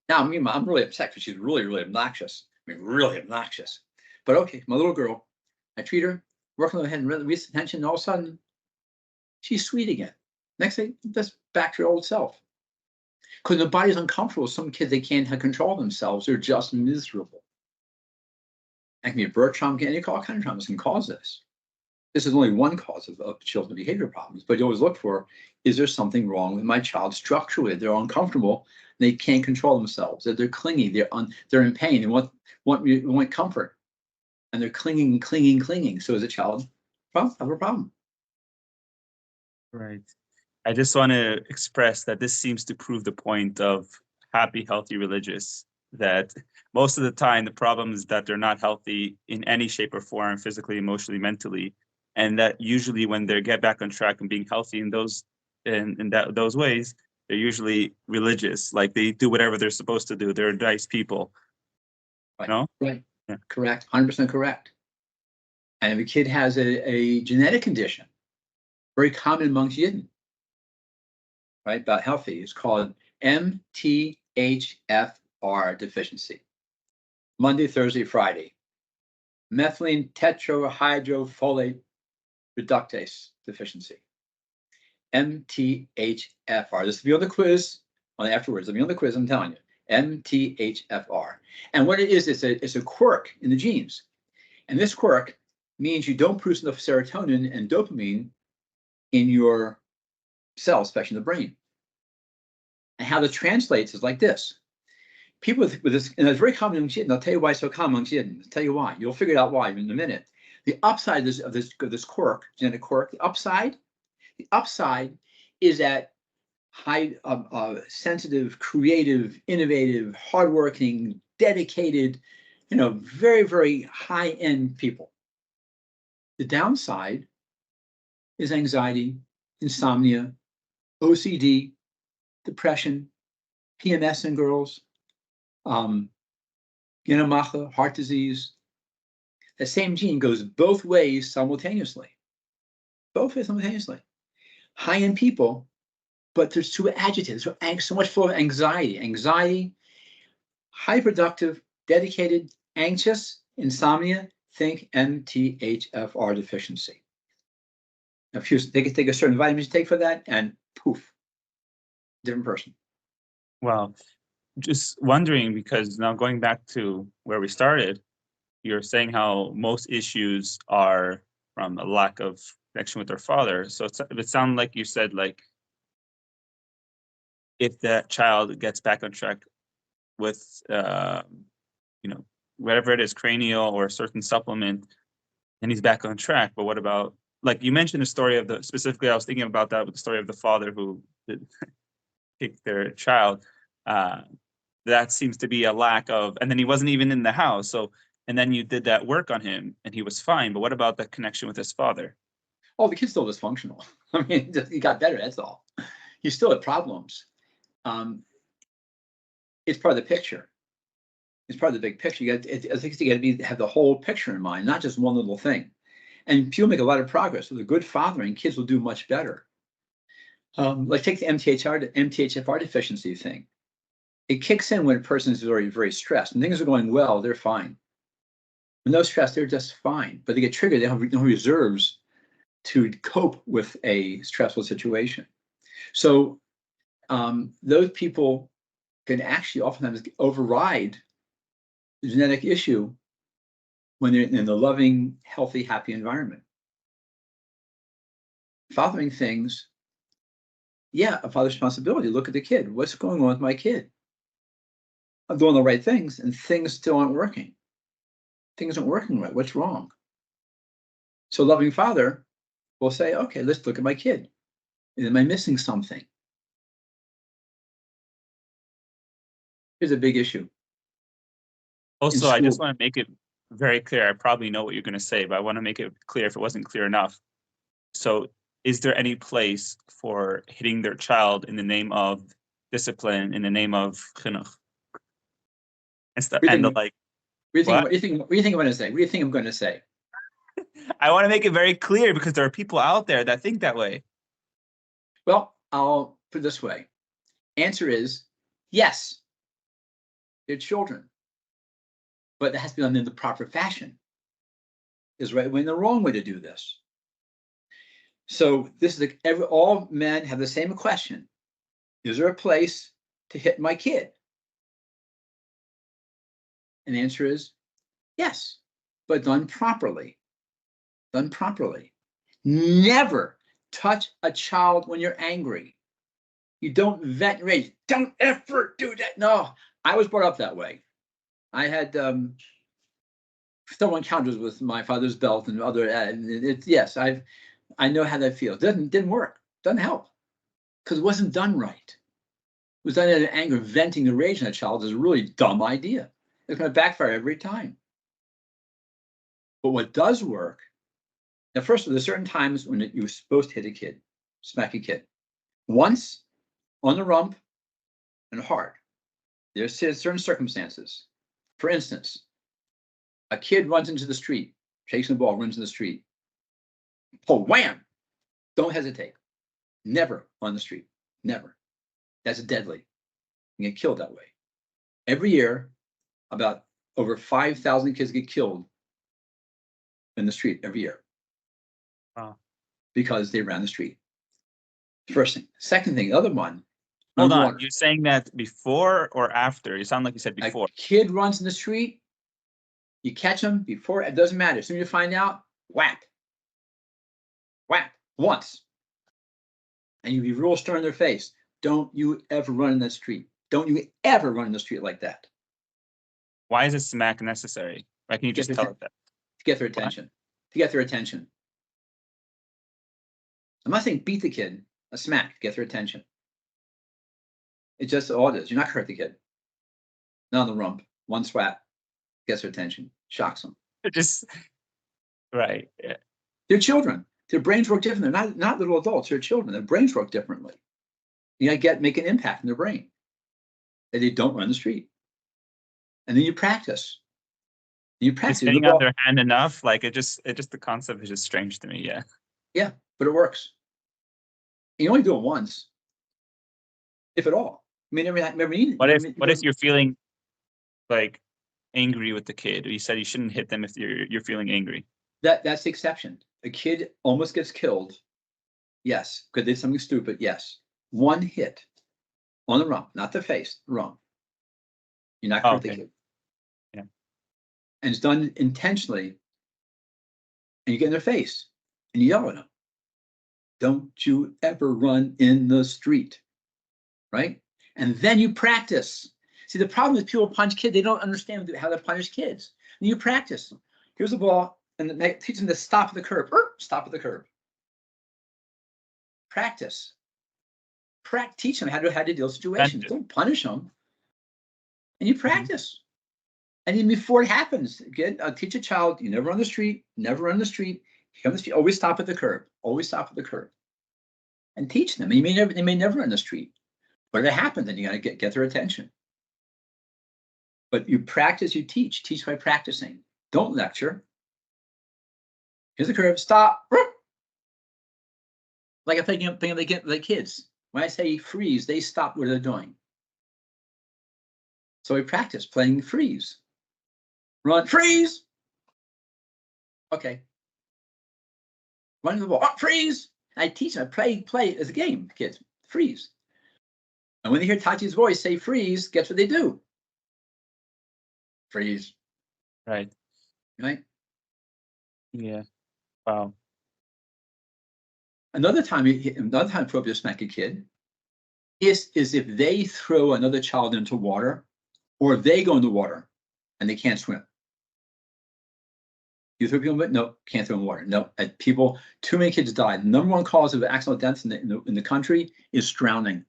Now, I mean, I'm really upset because she's really, really obnoxious. I mean, really obnoxious. But okay, my little girl, I treat her, working on her head and release the tension, and all of a sudden, she's sweet again. Next thing, just back to her old self. Because the body's uncomfortable. Some kids, they can't control themselves. They're just miserable. That can be a birth trauma, any kind of traumas can cause this. This is only one cause of children's behavior problems. But you always look for, is there something wrong with my child structurally? They're uncomfortable. They can't control themselves. They're clingy. They're in pain. They want comfort. And they're clinging. So as a child, have a problem. Right. I just want to express that this seems to prove the point of happy, healthy, religious, that most of the time the problem is that they're not healthy in any shape or form, physically, emotionally, mentally, and that usually when they get back on track and being healthy in those ways, they're usually religious, like they do whatever they're supposed to do. They're nice people. Right. No? Right. Yeah. Correct. 100% correct. And if a kid has a genetic condition, very common amongst Yidden, right, about healthy, it's called MTHFR deficiency. Monday, Thursday, Friday. Methylene tetrahydrofolate reductase deficiency. MTHFR. This will be on the quiz, afterwards. It'll be on the quiz, I'm telling you. MTHFR. And what it is, it's a quirk in the genes. And this quirk means you don't produce enough serotonin and dopamine in your cells, especially in the brain. And how that translates is like this. People with this, and it's very common amongst Yidden. I'll tell you why it's so common amongst Yidden. I'll tell you why. You'll figure out why in a minute. The upside of this quirk, genetic quirk, the upside is that high, sensitive, creative, innovative, hardworking, dedicated, very, very high-end people. The downside is anxiety, insomnia, OCD, depression, PMS in girls, heart disease. The same gene goes both ways simultaneously. Both ways simultaneously. High-end people, but they're too agitated, so much full of anxiety. Anxiety, high productive, dedicated, anxious, insomnia, think MTHFR deficiency. If they could take a certain vitamins you take for that, and poof, different person. Well, just wondering, because now going back to where we started, you're saying how most issues are from a lack of connection with their father. So it sounded like you said, like, if that child gets back on track with, whatever it is, cranial or a certain supplement, and he's back on track. But what about, like you mentioned the story of specifically, I was thinking about that with the story of the father who kicked their child. That seems to be a lack of, and then he wasn't even in the house. So, and then you did that work on him and he was fine. But what about the connection with his father? Oh, the kid's still dysfunctional. I mean, he got better, that's all. He still had problems. It's part of the picture. It's part of the big picture. I think you got to have the whole picture in mind, not just one little thing. And people make a lot of progress. With a good fathering, kids will do much better. Like take the MTHFR deficiency thing. It kicks in when a person is very, very stressed. And things are going well, they're fine. When no stress, they're just fine. But they get triggered, they have no reserves to cope with a stressful situation. So those people can actually oftentimes override the genetic issue when they're in the loving, healthy, happy environment. Fathering things, yeah, a father's responsibility. Look at the kid. What's going on with my kid? I'm doing the right things, and things still aren't working. Things aren't working right. What's wrong? So, loving father will say, okay, let's look at my kid. Am I missing something? Here's a big issue. Also, I just want to make it very clear. I probably know what you're going to say, but I want to make it clear if it wasn't clear enough. So, is there any place for hitting their child in the name of discipline, in the name of chinuch? And the like. What do you think I'm going to say? What do you think I'm going to say? I want to make it very clear because there are people out there that think that way. Well, I'll put it this way. Answer is yes. They're children. But it has to be done in the proper fashion. There's right way and the wrong way to do this. So this is all men have the same question. Is there a place to hit my kid? And the answer is yes, but done properly. Done properly. Never touch a child when you're angry. You don't vent and rage. Don't ever do that. No, I was brought up that way. I had several encounters with my father's belt and other. Yes, I know how that feels. Didn't work. Doesn't help because it wasn't done right. It was done out of anger. Venting the rage in a child is a really dumb idea. It's going to backfire every time. But what does work? Now, first, there's certain times when you're supposed to hit a kid, smack a kid. Once on the rump and hard. There's certain circumstances. For instance, a kid runs into the street, chasing the ball, runs in the street. Oh, wham! Don't hesitate. Never on the street. Never. That's deadly. You get killed that way. Every year, about over 5,000 kids get killed in the street every year. Wow. Because they ran the street. First thing. Second thing, the other one. Hold on. You're saying that before or after? You sound like you said before. A kid runs in the street. You catch him before. It doesn't matter. As soon as you find out, whack. Whack. Once. And you be real stern in their face. Don't you ever run in the street. Don't you ever run in the street like that. Why is a smack necessary? Why can you just tell it that? To get their attention. To get their attention. I'm not saying beat the kid. A smack to get their attention. It's just all it is. You're not hurt the kid. Not on the rump. One swat gets their attention. Shocks them. Just right. Yeah. They're children. Their brains work differently. They're not little adults. They're children. Their brains work differently. You got to make an impact in their brain. And they don't run the street. And then you practice. You practice. Just hitting on their hand enough, like it just the concept is just strange to me. Yeah. Yeah, but it works. You only do it once, if at all. I mean, never need it. What if you're feeling like angry with the kid? You said you shouldn't hit them if you're feeling angry. That's the exception. A kid almost gets killed. Yes, because they did something stupid. Yes, one hit on the rump, not the face, the rump. You're not hurt the kid. Yeah, and it's done intentionally. And you get in their face and you yell at them. Don't you ever run in the street, right? And then you practice. See, the problem is people punch kids. They don't understand how to punish kids. And you practice. Here's the ball, and teach them to stop at the curb. Stop at the curb. Practice. Teach them how to deal with situations. Don't punish them. And you practice. And then before it happens, again, teach a child, you never run the street, never run the street. Always stop at the curb. Always stop at the curb. And teach them. And they may never run the street. But it happens, and you got to get their attention. But you practice, you teach. Teach by practicing. Don't lecture. Here's the curve. Stop. Like I think they get the kids. When I say freeze, they stop what they're doing. So we practice playing freeze. Run, freeze. Okay. Run the ball. Freeze. I teach them. Play as a game, kids. Freeze. And when they hear Tachi's voice say freeze, guess what they do? Freeze. Right. Right? Yeah. Wow. Another time appropriate to smack a kid is if they throw another child into water, or if they go into water and they can't swim. You throw people, no, can't throw in water. No, too many kids died. Number one cause of accidental deaths in the country is drowning.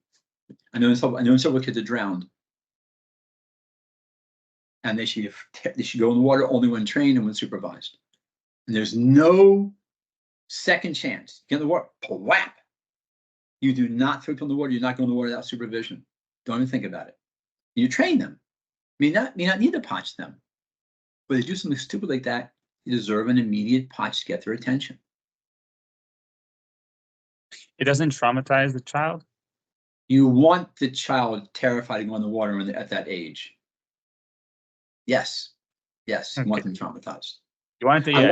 I know several kids are drowned, and they should go in the water only when trained and when supervised. And there's no second chance. Get in the water, plap. You do not throw people in the water. You're not going in the water without supervision. Don't even think about it. You train them. May not need to punch them, but they do something stupid like that. You deserve an immediate punch to get their attention. It doesn't traumatize the child? You want the child terrified to go in the water at that age. Yes. Yes. Okay. You want them traumatized. You want to, I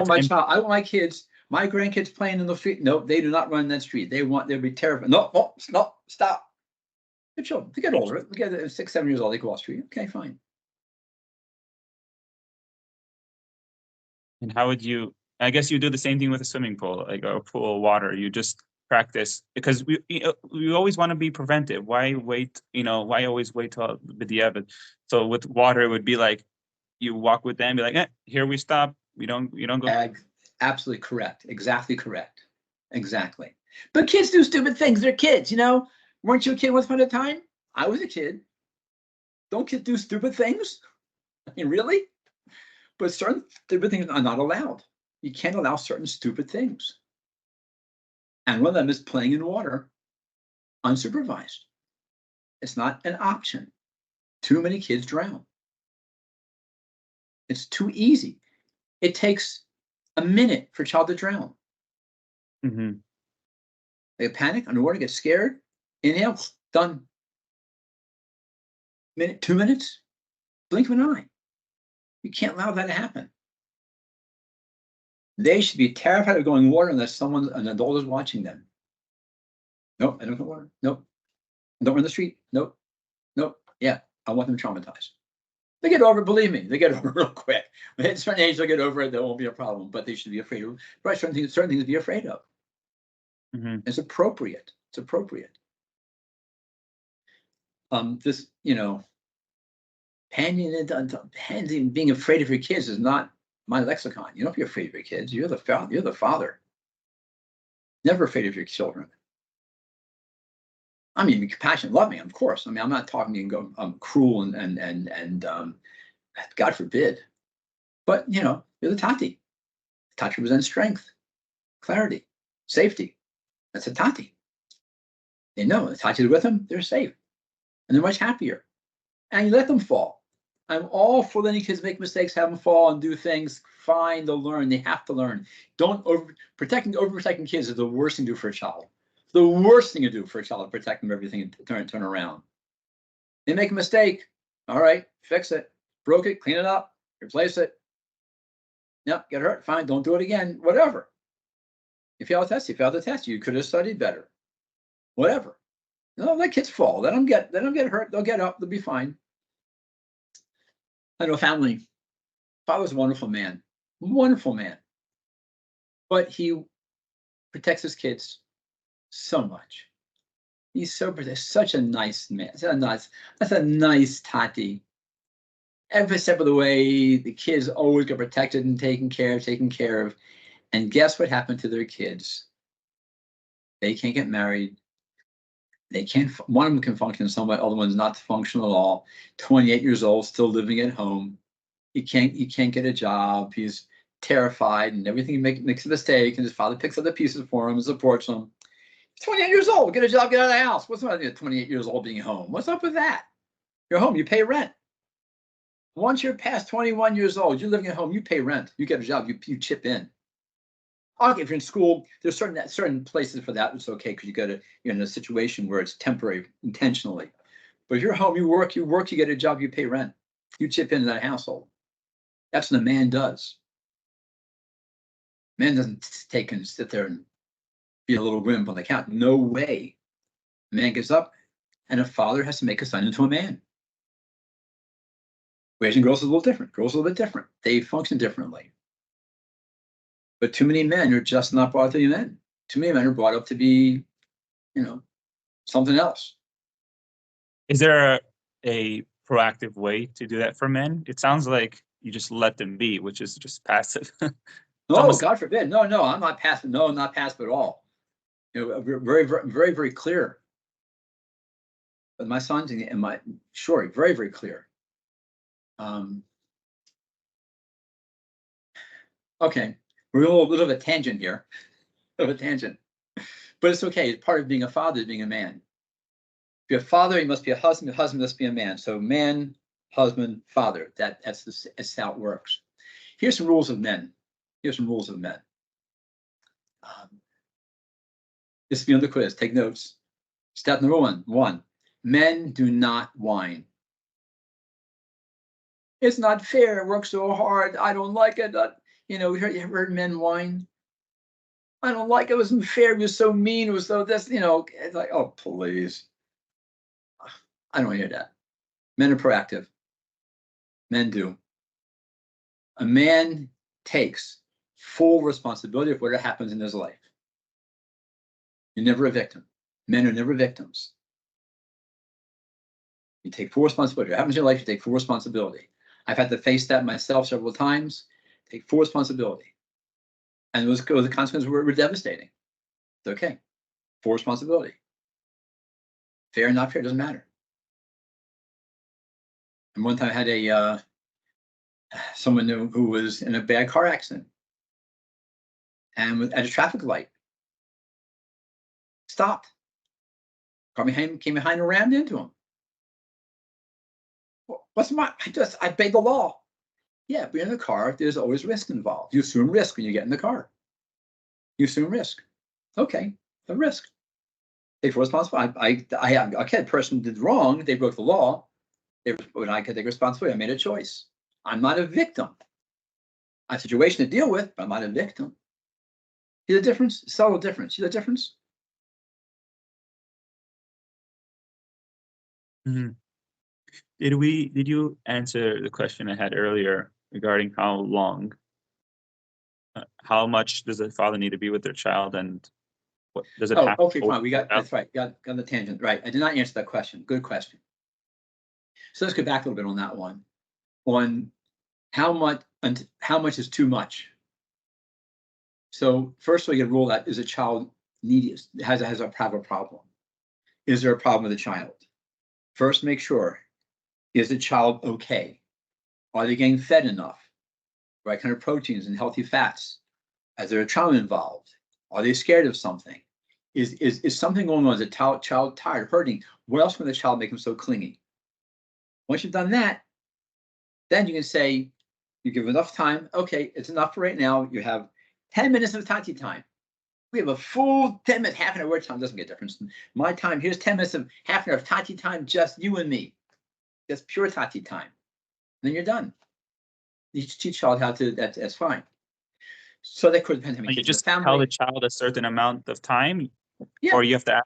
want my kids, my grandkids playing in the street. No, they do not run in that street. They'll be terrified. No, stop. They're children. They get older. They get 6, 7 years old. They go off the street. Okay, fine. And how would you, I guess you do the same thing with a swimming pool, like a pool of water. You just practice, because we always want to be preventive. Why always wait till the b'diavad? So with water, it would be like you walk with them, be like, here we stop. You don't go. Absolutely correct. Exactly correct. Exactly. But kids do stupid things. They're kids, Weren't you a kid once upon a time? I was a kid. Don't kids do stupid things? I mean, really? But certain stupid things are not allowed. You can't allow certain stupid things. And one of them is playing in water unsupervised. It's not an option. Too many kids drown. It's too easy. It takes a minute for a child to drown. Mm-hmm. They panic underwater, get scared, inhale, done. Minute, 2 minutes, blink of an eye. You can't allow that to happen. They should be terrified of going in water unless an adult is watching them. Nope, I don't go in water. Nope. Don't run the street. Nope. Yeah, I want them traumatized. They get over it, believe me. They get over it real quick. When at a certain age, they'll get over it. There won't be a problem, but they should be afraid of. Right, certain things to be afraid of. Mm-hmm. It's appropriate. It's appropriate. Being afraid of your kids is not my lexicon. You don't be afraid of your kids. You're the father. Never afraid of your children. I mean, be compassionate, love me, of course. I mean, I'm not talking to you and go, cruel and God forbid. But you're the Tati. Tati represents strength. clarity, safety. That's a tati. They know the tati's with them, they're safe. And they're much happier. And you let them fall. I'm all for letting kids make mistakes, have them fall and do things. Fine, they'll learn. They have to learn. Overprotecting kids is the worst thing to do for a child. The worst thing to do for a child is protect them everything and turn around. They make a mistake. All right, fix it. Broke it, clean it up, replace it. Yep, get hurt, fine, don't do it again, whatever. You failed the test, you failed the test. You could have studied better. Whatever. No, let kids fall. Let them get hurt. They'll get up. They'll be fine. I know a family. Father's a wonderful man. Wonderful man. But he protects his kids so much. He's such a nice man. That's a nice tati. Every step of the way, the kids always get protected and taken care of. And guess what happened to their kids? They can't get married. They can't. One of them can function somewhat. Other one's not functional at all. 28 years old, still living at home. He can't get a job. He's terrified, and everything he makes a mistake. And his father picks up the pieces for him and supports him. He's 28 years old. Get a job. Get out of the house. What's the matter with 28 years old being home? What's up with that? You're home. You pay rent. Once you're past 21 years old, you're living at home. You pay rent. You get a job. You chip in. Okay, if you're in school, there's certain places for that. It's okay because you're in a situation where it's temporary, intentionally. But if you're home, you work, you get a job, you pay rent, you chip into that household. That's what a man does. Man doesn't take and sit there and be a little wimp on the couch. No way. A man gets up, and a father has to make a son into a man. Raising girls is a little different. Girls are a little bit different. They function differently. But too many men are just not brought up to be men. Too many men are brought up to be, something else. Is there a proactive way to do that for men? It sounds like you just let them be, which is just passive. No, God forbid. No, I'm not passive. No, I'm not passive at all. Very, very, very clear. But my sons and very, very clear. Okay. We're a little bit of a tangent here, but it's okay. It's part of being a father, is being a man. If you're a father, you must be a husband. A husband must be a man. So man, husband, father. That's how it works. Here's some rules of men. This is beyond the quiz. Take notes. Step number one. Men do not whine. It's not fair. I work so hard. I don't like it. You ever heard men whine? I don't like it. It wasn't fair. It was so mean. It was so this, it's like, oh, please. I don't hear that. Men are proactive. Men do. A man takes full responsibility of whatever happens in his life. You're never a victim. Men are never victims. You take full responsibility. What happens in your life, you take full responsibility. I've had to face that myself several times. Take full responsibility. And the consequences were devastating. It's okay. Full responsibility. Fair or not fair, doesn't matter. And one time I had someone who was in a bad car accident and was at a traffic light. Stopped. Car came behind and rammed into him. I obeyed the law. Yeah, but in the car, there's always risk involved. You assume risk when you get in the car. You assume risk. Okay, a risk. Take full responsibility. The person did wrong. They broke the law. When I could take responsibility, I made a choice. I'm not a victim. I have a situation to deal with, but I'm not a victim. See the difference? Subtle difference. See the difference? Mm-hmm. Did you answer the question I had earlier regarding how much does a father need to be with their child, and what does it have? Okay, fine. That's right. Got the tangent. Right. I did not answer that question. Good question. So let's go back a little bit on that one. On how much is too much. So first we get to rule out, is a child needy, have a problem? Is there a problem with the child? First, make sure, is the child okay? Are they getting fed enough? Right kind of proteins and healthy fats? Is there a trauma involved? Are they scared of something? Is something going on? Is a child tired, hurting? What else can the child make them so clingy? Once you've done that, then you can say, you give enough time. Okay, it's enough for right now. You have 10 minutes of tati time. We have a full 10 minutes, half an hour time. Doesn't make a difference. My time, here's 10 minutes of half an hour of tati time, just you and me. Just pure tati time. Then you're done. You teach child how to, that's fine. So that could depend on how many You kids in the just tell the family. child a certain amount of time, Yeah. or you have to ask,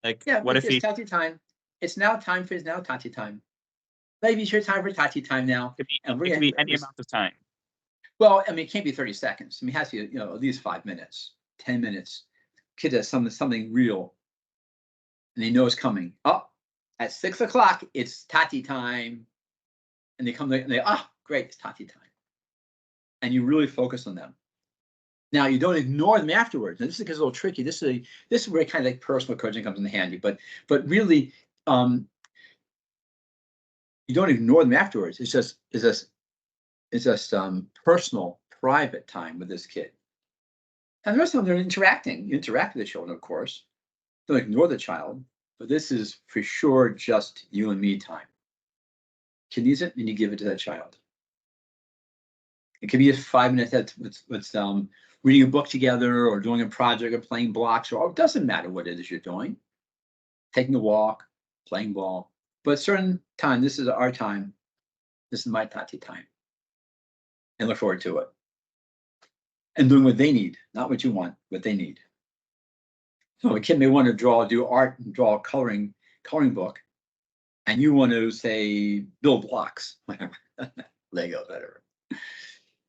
like, Yeah, what if it's he tati time. It's now time for, it's now tati time. Maybe it's your time for tati time now. it And could be any amount of time. well, I mean, it can't be 30 seconds. I mean, it has to be, at least 5 minutes, 10 minutes. Kid has something real, and they know it's coming. Oh, at 6 o'clock, it's tati time. And they come there and great, it's tati time. And you really focus on them. Now, you don't ignore them afterwards. Now, this is a little tricky. This is where kind of like personal coaching comes in handy. But really, you don't ignore them afterwards. It's just personal, private time with this kid. And the rest of them, they're interacting. You interact with the children, of course. Don't ignore the child. But this is for sure just you and me time. Kid needs it, and you give it to that child. It could be a 5 minute with reading a book together, or doing a project, or playing blocks, or it doesn't matter what it is you're doing. Taking a walk, playing ball. But certain time, this is our time. This is my tati time. And look forward to it. And doing what they need, not what you want, what they need. So a kid may want to do art, and draw a coloring book, and you want to say build blocks, whatever, Lego, whatever.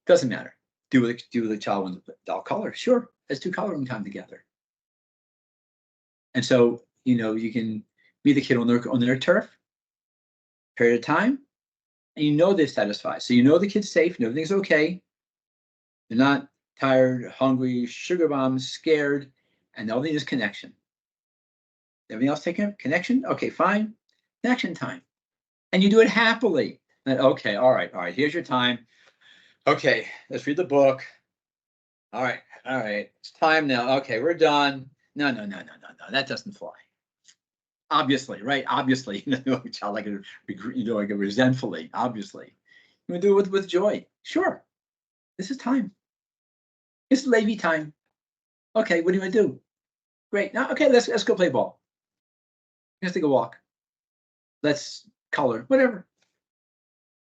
Doesn't matter. Do what the child wants. I'll color. Sure, let's do coloring time together. And so you can meet the kid on their turf, period of time, and they're satisfied. So the kid's safe, and everything's okay. They're not tired, hungry, sugar bombs, scared, and all they need is connection. Everything else taken connection? Okay, fine. Connection time. And you do it happily. And okay, all right, here's your time. Okay, let's read the book. All right, it's time now. Okay, we're done. No, that doesn't fly. Obviously, right? Obviously, child like it resentfully. Obviously, you would do it with joy. Sure, this is time. It's Levy time. Okay, what do you want to do? Great. Now, okay, let's go play ball. Let's take a walk. Let's color, whatever.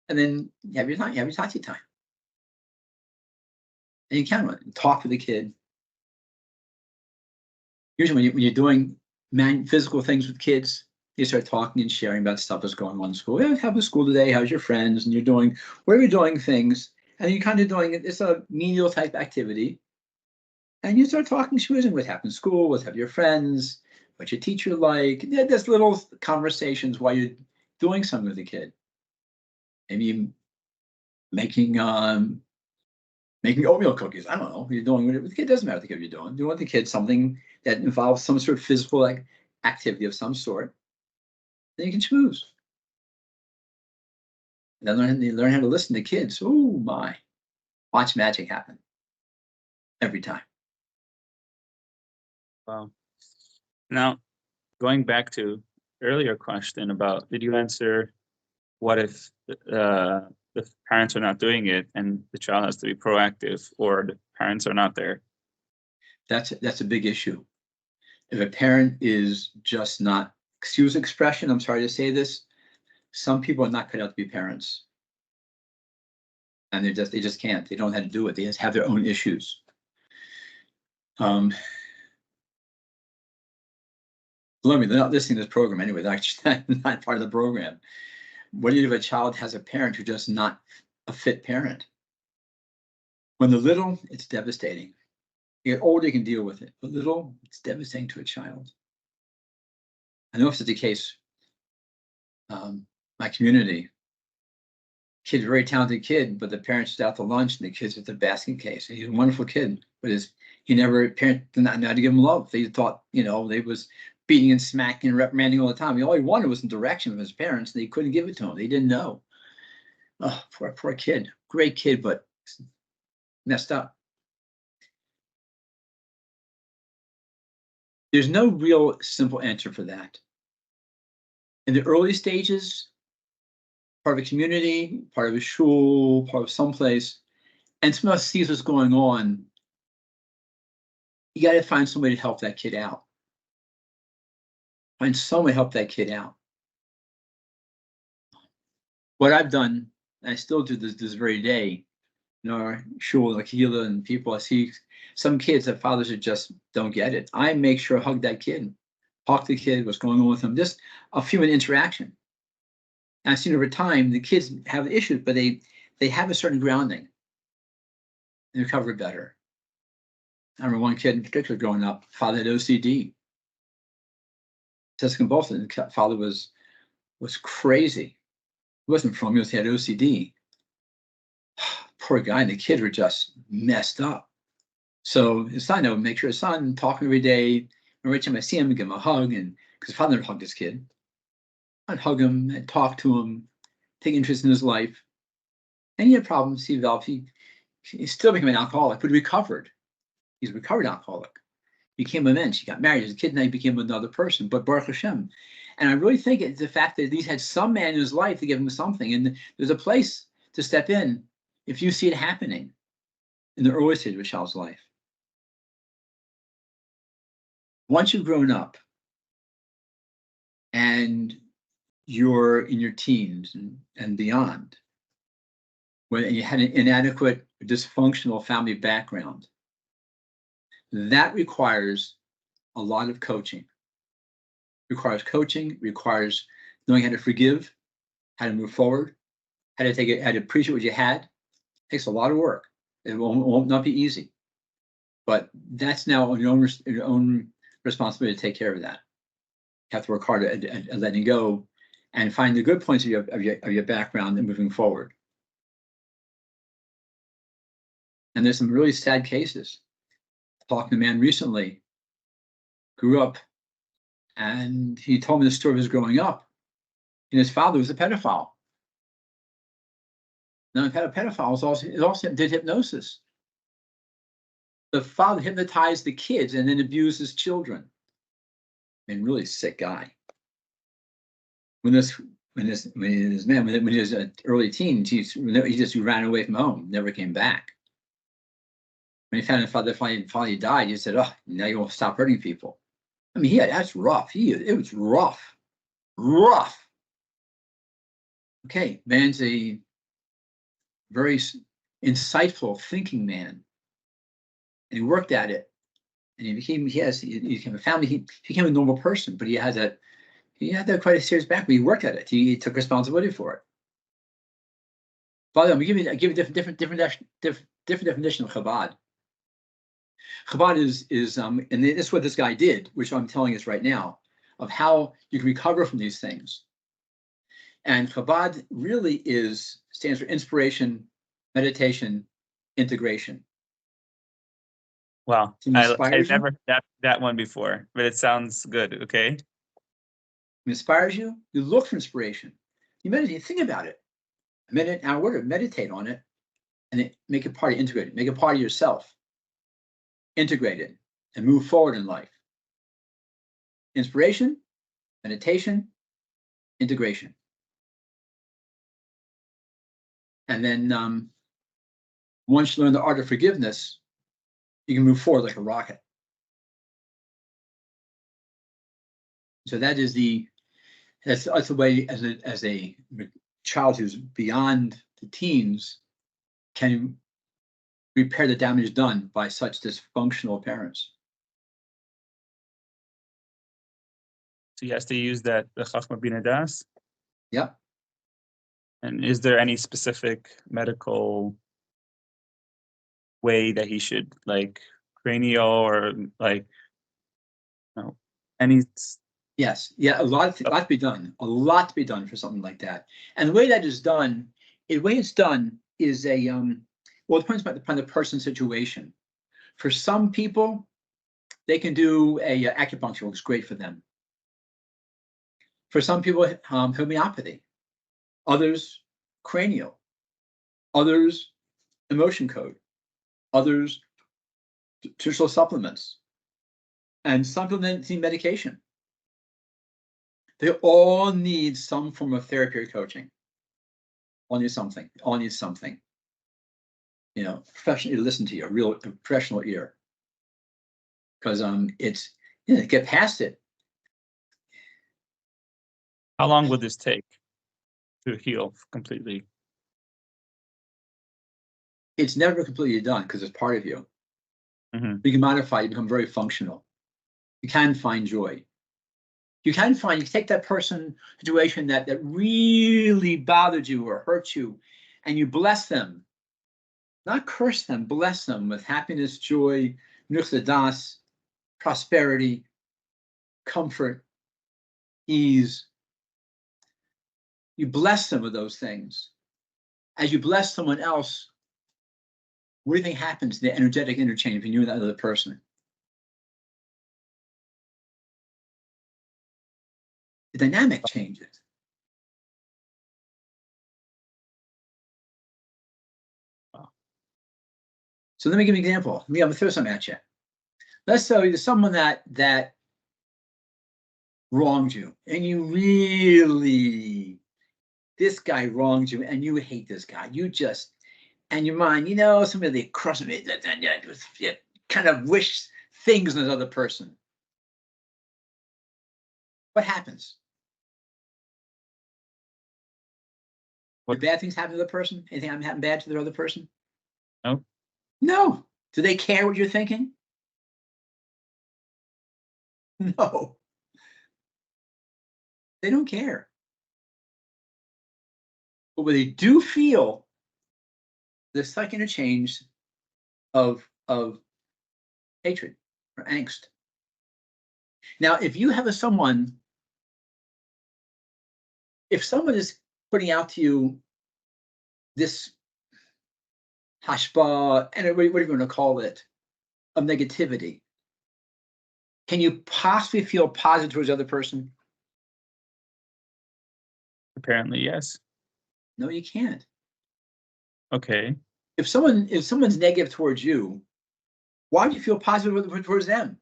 And then you have your time. You have your tati time. And you can talk to the kid. Usually, when you're doing physical things with kids, you start talking and sharing about stuff that's going on in school. Yeah, how was school today? How's your friends? And where you're doing things, and you're kind of doing it. It's a menial type activity. And you start talking, schmoozing, what happened in school, what have your friends, what your teacher like. Yeah, there's little conversations while you're doing something with the kid. Maybe making oatmeal cookies. I don't know. You're doing with the kid. Doesn't matter what the kid you're doing. You want the kid something that involves some sort of physical activity of some sort. Then you can schmooze. And then they learn how to listen to kids. Oh my. Watch magic happen. Every time. Wow. Now, going back to earlier question about, did you answer what if the parents are not doing it and the child has to be proactive, or the parents are not there? That's a big issue. If a parent is just not, excuse expression, I'm sorry to say this, some people are not cut out to be parents. And they just can't. They don't know how to do it. They just have their own issues. Believe me, they're not listening to this program anyway. They're actually not part of the program. What do you do if a child has a parent who's just not a fit parent? When they're little, it's devastating. You get older, you can deal with it. But little, it's devastating to a child. I know if it's the case, my community, kid's a very talented kid, but the parents is out to lunch and the kid's at the basket case. He's a wonderful kid, but parent did not know how to give him love. They thought, they was beating and smacking and reprimanding all the time. All he wanted was some direction from his parents, and they couldn't give it to him. They didn't know. Oh, poor kid. Great kid, but messed up. There's no real simple answer for that. In the early stages, part of a community, part of a shul, part of someplace, and someone else sees what's going on, you got to find some way to help that kid out. Find some way to help that kid out. What I've done, and I still do this very day, our shul, like Hila and people, I see some kids that fathers that just don't get it. I make sure I hug that kid, talk to the kid, what's going on with them, just a human interaction. And I've seen over time, the kids have issues, but they have a certain grounding. They recover better. I remember one kid in particular growing up, father had OCD. Obsessive compulsive. Father was crazy. He wasn't from he had OCD. Poor guy, and the kids were just messed up. So his son, I would make sure his son talking every day. Every time I see him, I give him a hug, and because father never hugged his kid, I'd hug him and talk to him, take interest in his life. And he had problems. He developed. He still became an alcoholic, but he recovered. He's a recovered alcoholic. Became a mensch. He got married as a kid, and he became another person. But Baruch Hashem. And I really think it's the fact that he's had some man in his life to give him something, and there's a place to step in if you see it happening in the early stage of a child's life. Once you've grown up and you're in your teens and beyond, when you had an inadequate, dysfunctional family background, that requires a lot of coaching. Requires coaching, requires knowing how to forgive, how to move forward, how to take it, how to appreciate what you had. It takes a lot of work. It won't not be easy, but that's now on your own responsibility to take care of that. You have to work hard at letting go and find the good points of your background and moving forward. And there's some really sad cases. Talking to a man recently, grew up, and he told me the story of his growing up. And his father was a pedophile. Now, a pedophile also did hypnosis. The father hypnotized the kids and then abused his children. I mean, really sick guy. When he was early teens, he just ran away from home, never came back. When he found his father finally died, he said, "Oh, now you won't stop hurting people." I mean, that's rough. It was rough. Okay, man's a very insightful, thinking man, and he worked at it, and he became a family. He became a normal person, but he had that quite a serious background. He worked at it. He took responsibility for it. Father, I'm give you a different definition of Chabad. Chabad is and this is what this guy did, which I'm telling us right now, of how you can recover from these things. And Chabad really stands for inspiration, meditation, integration. Wow, I've never heard that one before, but it sounds good. Okay. It inspires you. You look for inspiration. You meditate. You think about it. A minute, an hour, meditate on it, and make it part of integrate it. Make it part of yourself. Integrate it and move forward in life. Inspiration, meditation, integration. And then once you learn the art of forgiveness, you can move forward like a rocket. So that's the way as a child who's beyond the teens can repair the damage done by such dysfunctional parents. So he has to use the Chachma Bina Das? Yep. And is there any specific medical way that he should, like cranial or like, any? Yes. Yeah, a lot to be done. A lot to be done for something like that. And the way that is done, is well, it depends upon the person's situation. For some people, they can do acupuncture, which is great for them. For some people, homeopathy. Others, cranial. Others, emotion code. Others, nutritional supplements. And some people need medication. They all need some form of therapy or coaching. All need something. All need something. You know, professionally listen to you, a real professional ear. Because it's, you know, get past it. How long would this take to heal completely? It's never completely done because it's part of you. Mm-hmm. You can modify, you become very functional. You can find joy. You can take that situation that really bothered you or hurt you, and you bless them. Not curse them, bless them with happiness, joy, nuchsadas, prosperity, comfort, ease. You bless them with those things. As you bless someone else, what do you think happens to the energetic interchange between you and that other person? The dynamic changes. So let me give you an example. I'm gonna throw something at you. Let's say there's someone that wronged you, and you really, this guy wronged you, and you hate this guy. You just, and your mind, you know, somebody crushed me, kind of wish things on this other person. What happens? What bad things happen to the person? Anything happen bad to the other person? No. No. Do they care what you're thinking? No. They don't care. But what they do feel, the slight interchange of hatred or angst. Now, if you have someone is putting out to you this hashba, and what are you going to call it, of negativity, can you possibly feel positive towards the other person? Apparently, yes. No, you can't. Okay. If someone's negative towards you, why do you feel positive towards them?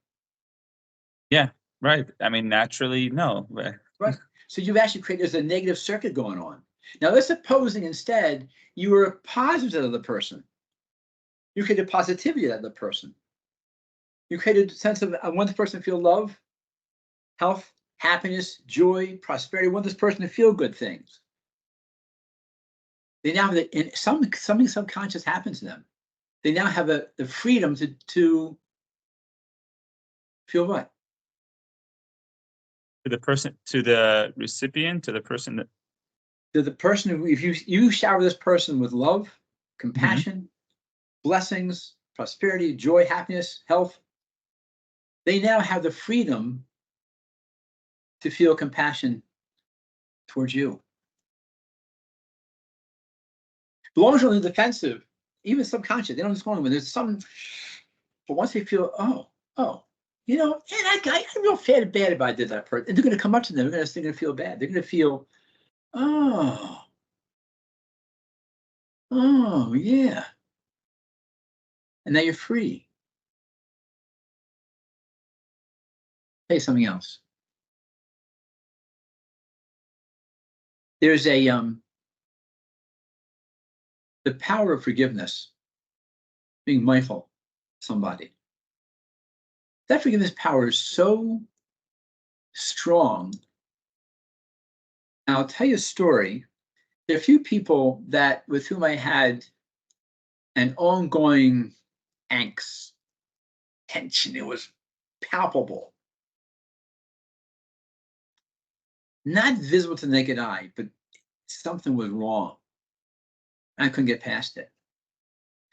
Yeah, right. I mean, naturally, no. Right. So you've actually created, there's a negative circuit going on. Now, let's supposing instead you were positive to the other person. You created positivity to that other person. You created a sense of, I want this person to feel love, health, happiness, joy, prosperity. I want this person to feel good things. They now have something subconscious happens to them. They now have the freedom to feel what? To the person, to the recipient, to the person that. To the person who, if you shower this person with love, compassion, blessings, prosperity, joy, happiness, health, they now have the freedom to feel compassion towards you. Belongs on the defensive, even subconscious. They don't just go on when there's some, but once they feel, oh, you know, and that guy, I feel bad about I did that person. And they're going to come up to them. They're going to feel bad. They're going to feel, oh, yeah. And now you're free. Hey, something else. There's the power of forgiveness, being mindful of somebody. That forgiveness power is so strong. And I'll tell you a story. There are a few people with whom I had an ongoing angst, tension. It was palpable. Not visible to the naked eye, but something was wrong. I couldn't get past it.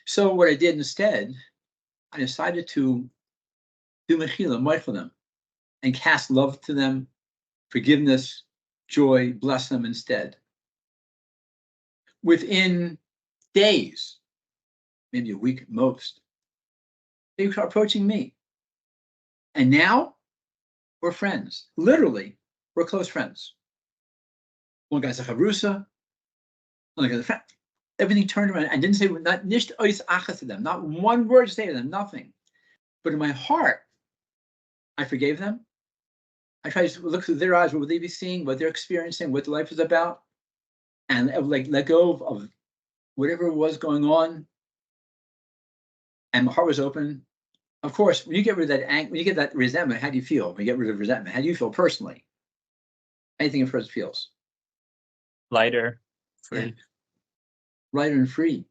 So what I did instead, I decided to do mechila, mindful them, and cast love to them, forgiveness, joy, bless them instead. Within days, maybe a week at most, they were approaching me. And now we're friends. Literally, we're close friends. One guy's a chavrusa, one guy's a friend. Everything turned around. I didn't say not nisht ois achas to them, not one word to say to them, nothing. But in my heart, I forgave them. I try to look through their eyes. What would they be seeing? What they're experiencing? What life is about? And like let go of whatever was going on. And my heart was open. Of course, when you get rid of that anger, when you get that resentment, how do you feel? When you get rid of resentment, how do you feel personally? Anything a person feels Lighter, free. Yeah. Lighter and free.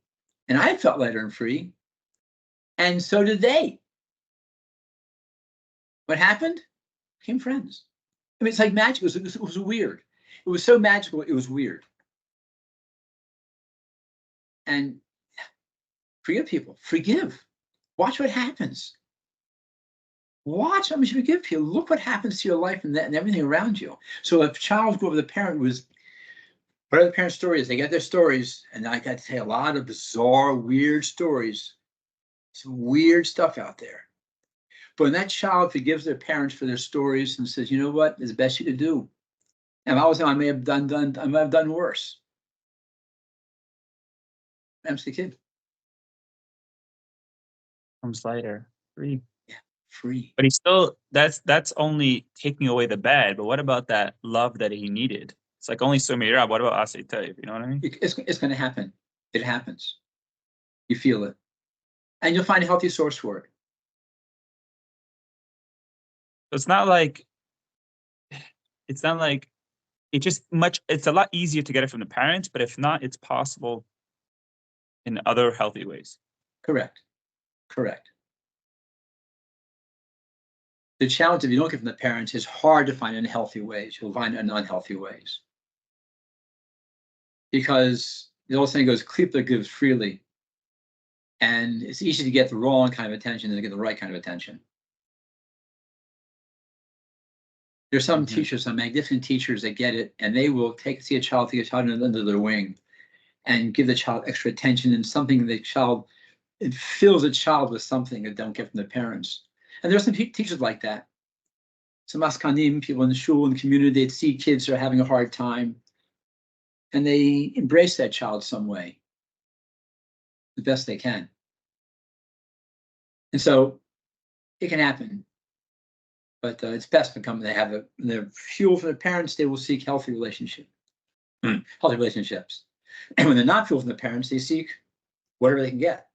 And I felt lighter and free. And so did they. What happened? Became friends. I mean, it's like magic. It was weird. It was so magical, it was weird. And forgive people. Forgive. Watch what happens. Watch how much you forgive people. Look what happens to your life and everything around you. So if a child grew up with a parent was, whatever the parent's story is, they get their stories, and I got to tell you a lot of bizarre, weird stories. Some weird stuff out there. But when that child forgives their parents for their stories and says, you know what, it's the best you could do. And if I was them, I may have done worse. I'm the kid. Comes lighter, free. Yeah, free. But he's still, that's only taking away the bad. But what about that love that he needed? It's like only Sumirab. What about Asay Taib? You know what I mean? It's going to happen. It happens. You feel it. And you'll find a healthy source for it. It's not like it's a lot easier to get it from the parents, but if not, it's possible in other healthy ways. Correct. The challenge, if you don't get from the parents, is hard to find in healthy ways. You'll find it in unhealthy ways. Because the old saying goes, Klippa gives freely. And it's easy to get the wrong kind of attention than to get the right kind of attention. There's some teachers, some magnificent teachers that get it, and they will see a child under their wing and give the child extra attention and something it fills a child with something that don't get from the parents. And there's some teachers like that. Some askanim, people in the shul, in the community, they'd see kids who are having a hard time, and they embrace that child some way, the best they can. And so it can happen. But it's best to they have their fuel for their parents, they will seek healthy relationships. And when they're not fuel from the parents, they seek whatever they can get.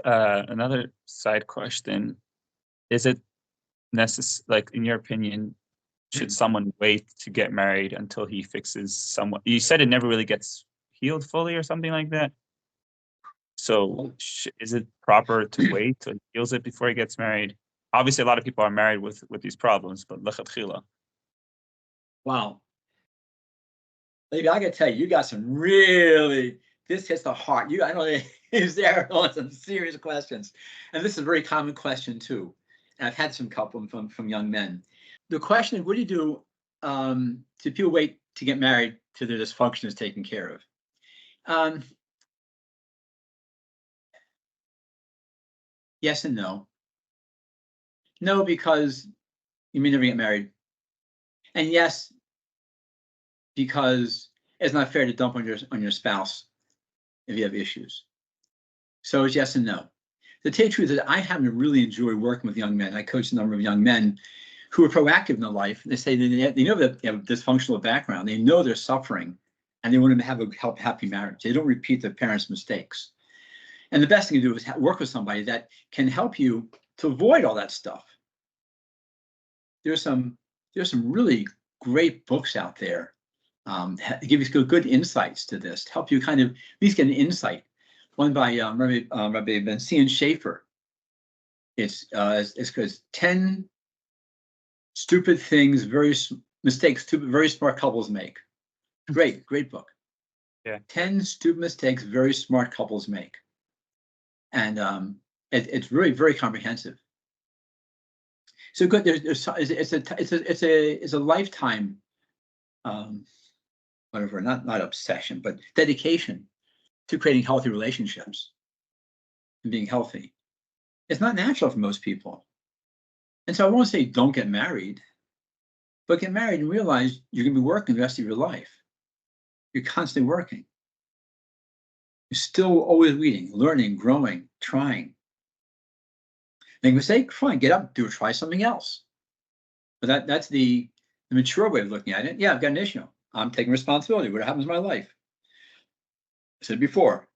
Another side question: is it necessary? Like, in your opinion, should someone wait to get married until he fixes someone? You said it never really gets healed fully, or something like that. So is it proper to wait till he heals it before he gets married? Obviously, a lot of people are married with these problems, but lechatchila. Wow. Maybe I gotta tell you, you got some really, this hits the heart. I don't know, is there on some serious questions. And this is a very common question too. And I've had some couple from young men. The question is, what do you do to people wait to get married till their dysfunction is taken care of? Yes and no. No, because you may never get married. And yes, because it's not fair to dump on your spouse if you have issues. So it's yes and no. The truth is that I happen to really enjoy working with young men. I coach a number of young men who are proactive in their life. They say they know that they have a dysfunctional background. They know they're suffering, and they want to have a happy marriage. They don't repeat their parents' mistakes. And the best thing to do is work with somebody that can help you to avoid all that stuff. There's some really great books out there give you good insights to this, to help you kind of at least get an insight. One by Rabbi Ben Schaefer. It's 10 stupid things, mistakes very smart couples make. Great book. Yeah. 10 stupid mistakes very smart couples make. And it's really very comprehensive. So good. It's a lifetime, whatever, not obsession, but dedication to creating healthy relationships and being healthy. It's not natural for most people, and so I won't say don't get married, but get married and realize you're going to be working the rest of your life. You're constantly working. You're still always reading, learning, growing, trying. Make a mistake, fine, get up, try something else. But that's the mature way of looking at it. Yeah, I've got an issue. I'm taking responsibility. What happens in my life? I said before,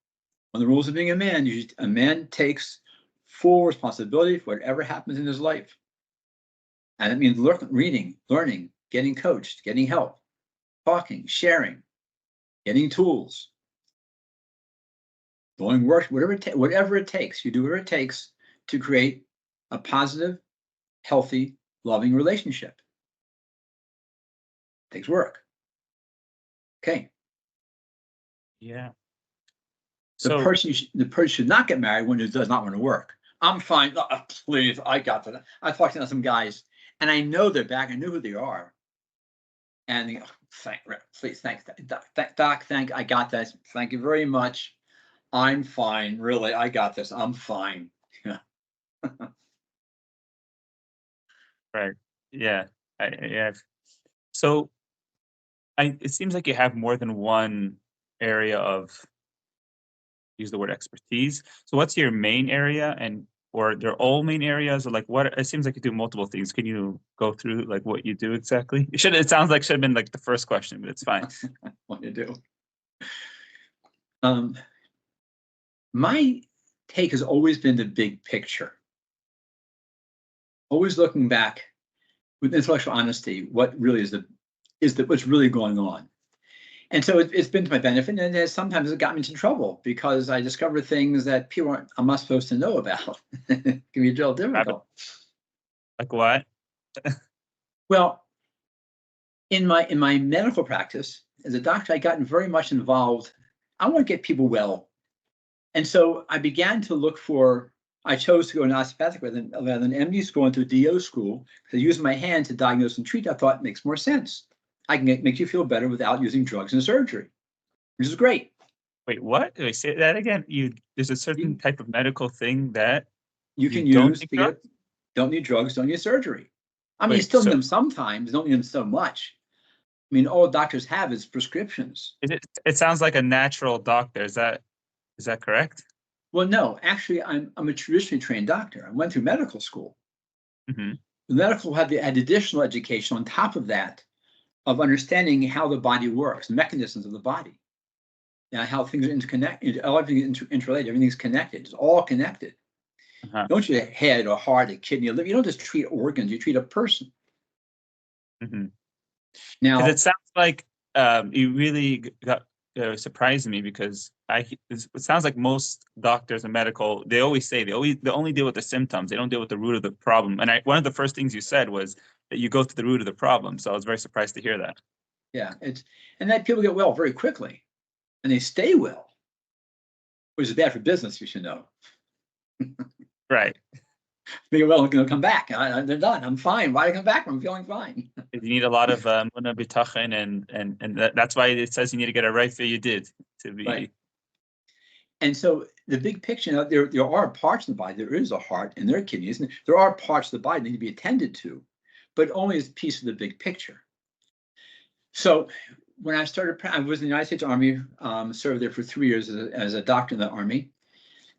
one of the rules of being a man, a man takes full responsibility for whatever happens in his life. And it means reading, learning, getting coached, getting help, talking, sharing, getting tools, doing work, whatever it takes. You do whatever it takes to create a positive, healthy, loving relationship. It takes work. Okay. Yeah. The person should not get married when it does not want to work. I'm fine. Please, I got that. I talked to some guys, and I know they're back. I know who they are. And they go, please, thanks, Doc. I got that. Thank you very much. I'm fine. Really, I got this. I'm fine. Yeah. Right. Yeah. Yeah. So, it seems like you have more than one area of, use the word expertise. So what's your main area, or they're all main areas, or like what? It seems like you do multiple things. Can you go through like what you do exactly? It sounds like should have been like the first question, but it's fine. What you do. My take has always been the big picture. Always looking back with intellectual honesty, what really is what's really going on. And so it's been to my benefit, and sometimes it got me into trouble because I discovered things that I'm not supposed to know about. It can be real difficult. Like what? Well, in my medical practice as a doctor, I gotten very much involved. I want to get people well, and so I began to look for. I chose to go to osteopathic rather than MD school into a DO school because using my hand to diagnose and treat, I thought it makes more sense. I can make you feel better without using drugs and surgery, which is great. Wait, what? Wait, say that again. There's a certain type of medical thing that you can use to get. Don't need drugs. Don't need surgery. I mean, you still need them sometimes. Don't need them so much. I mean, all doctors have is prescriptions. It sounds like a natural doctor. Is that correct? Well, no. Actually, I'm a traditionally trained doctor. I went through medical school. Mm-hmm. The medical had additional education on top of that, of understanding how the body works, mechanisms of the body, how things are interconnected, everything is interrelated, everything's connected, it's all connected. Uh-huh. Don't treat a head or heart, a kidney, a liver. You don't just treat organs, you treat a person. Mm-hmm. Now, it sounds like you really got surprised me because it sounds like most doctors in medical, they always say they only deal with the symptoms. They don't deal with the root of the problem. And one of the first things you said was that you go to the root of the problem. So I was very surprised to hear that. Yeah, and that people get well very quickly, and they stay well, which is bad for business, you should know. Right. They get well, they'll come back. They're done. I'm fine. Why do I come back? I'm feeling fine. You need a lot of bitachon, and that's why it says you need to get it right. So you did to be. Right. And so the big picture, there are parts of the body. There is a heart and there are kidneys, and there are parts of the body that need to be attended to, but only as a piece of the big picture. So when I started, I was in the United States Army, served there for 3 years as a doctor in the Army.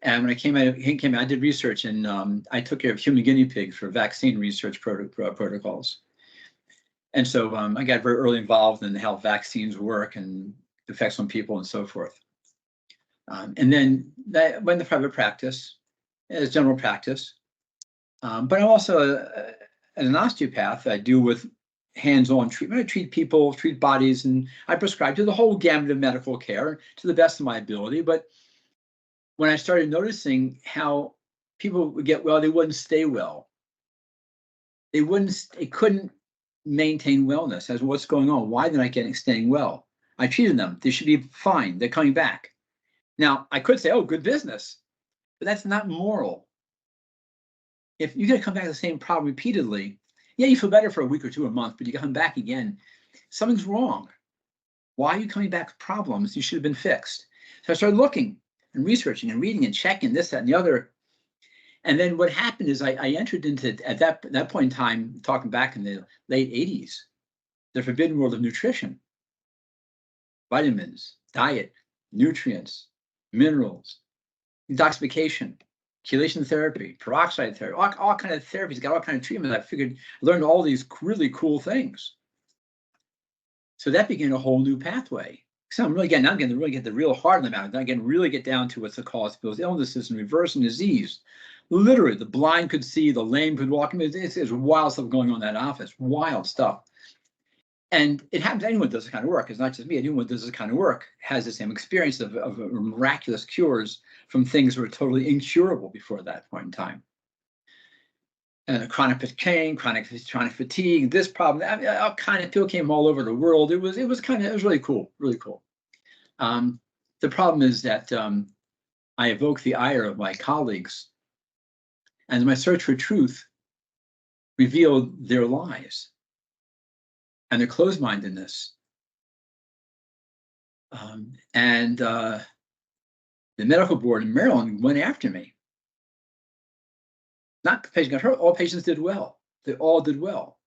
And when I came out, I did research, and I took care of human guinea pigs for vaccine research protocols. And so I got very early involved in how vaccines work and effects on people and so forth. And then I went into private practice as general practice. But I'm also, as an osteopath, I deal with hands-on treatment. I treat people, treat bodies, and I prescribe to the whole gamut of medical care to the best of my ability. But when I started noticing how people would get well, they wouldn't stay well. They couldn't maintain wellness. As what's going on? Why they're not staying well? I treated them. They should be fine. They're coming back. Now, I could say, oh, good business, but that's not moral. If you're going to come back to the same problem repeatedly, yeah, you feel better for a week or two, a month, but you come back again, something's wrong. Why are you coming back with problems you should have been fixed? So I started looking and researching and reading and checking this, that, and the other. And then what happened is I entered into, at that point in time, talking back in the late 80s, the forbidden world of nutrition. Vitamins, diet, nutrients, minerals, detoxification. chelation therapy, peroxide therapy, all kind of therapies, got all kind of treatment. I figured, I learned all these really cool things. So that began a whole new pathway. So I'm really getting, now I'm getting to really get the real heart of the matter. Then again, really get down to what's the cause of those illnesses and reversing disease. Literally, the blind could see, the lame could walk. I mean, it's wild stuff going on in that office, wild stuff. And it happens to anyone who does this kind of work. It's not just me. Anyone who does this kind of work has the same experience of miraculous cures from things that were totally incurable before that point in time. And chronic pain, chronic fatigue, this problem, I mean, all kind of people came all over the world. It was really cool, really cool. The problem is that I evoked the ire of my colleagues, and my search for truth revealed their lies and their closed-mindedness. And the medical board in Maryland went after me. Not the patient got hurt, all patients did well. They all did well.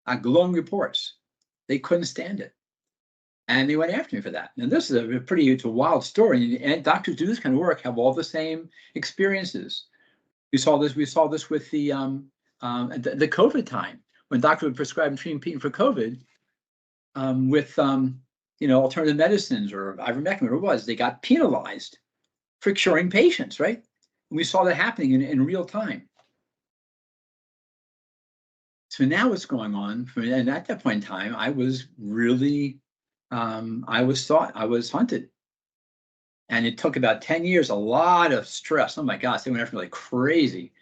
I glowing reports. They couldn't stand it. And they went after me for that. And this is it's a wild story. And doctors do this kind of work, have all the same experiences. We saw this with the COVID time, when doctors would prescribe and treat people for COVID with alternative medicines or ivermectin, whatever it was. They got penalized for curing patients, right? And we saw that happening in real time. So now what's going on, and at that point in time, I was really, I was hunted. And it took about 10 years, a lot of stress. Oh my gosh, they went after me like crazy.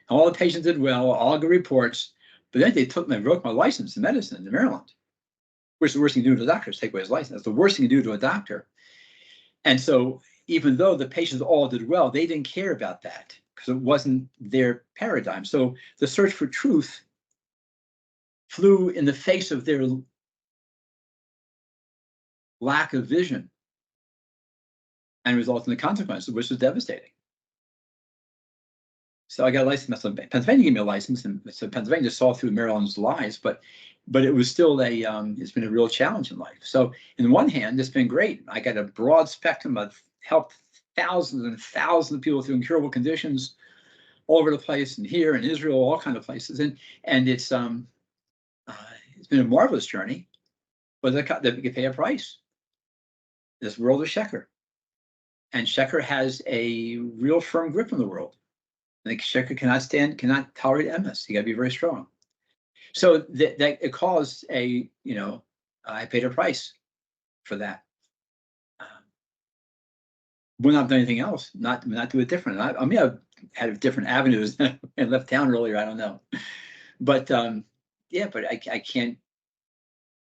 All the patients did well, all good reports, but then they revoked my license in medicine in Maryland. Which is the worst thing to do to a doctor is take away his license. That's the worst thing to do to a doctor. And so even though the patients all did well, they didn't care about that because it wasn't their paradigm. So the search for truth flew in the face of their lack of vision and resulted in the consequences, which was devastating. So I got a license. Pennsylvania gave me a license, and so Pennsylvania just saw through Maryland's lies, but it was still it's been a real challenge in life. So in one hand, it's been great. I got a broad spectrum of helped thousands and thousands of people through incurable conditions all over the place, and here in Israel, all kinds of places, and it's been a marvelous journey, but they pay a price. This world is Sheker, and Sheker has a real firm grip on the world. I think Sheker cannot tolerate emes. You got to be very strong. So that it caused I paid a price for that. Would not have done anything else. Not do it different. I mean, I've had different avenues and left town earlier. I don't know, but but I can't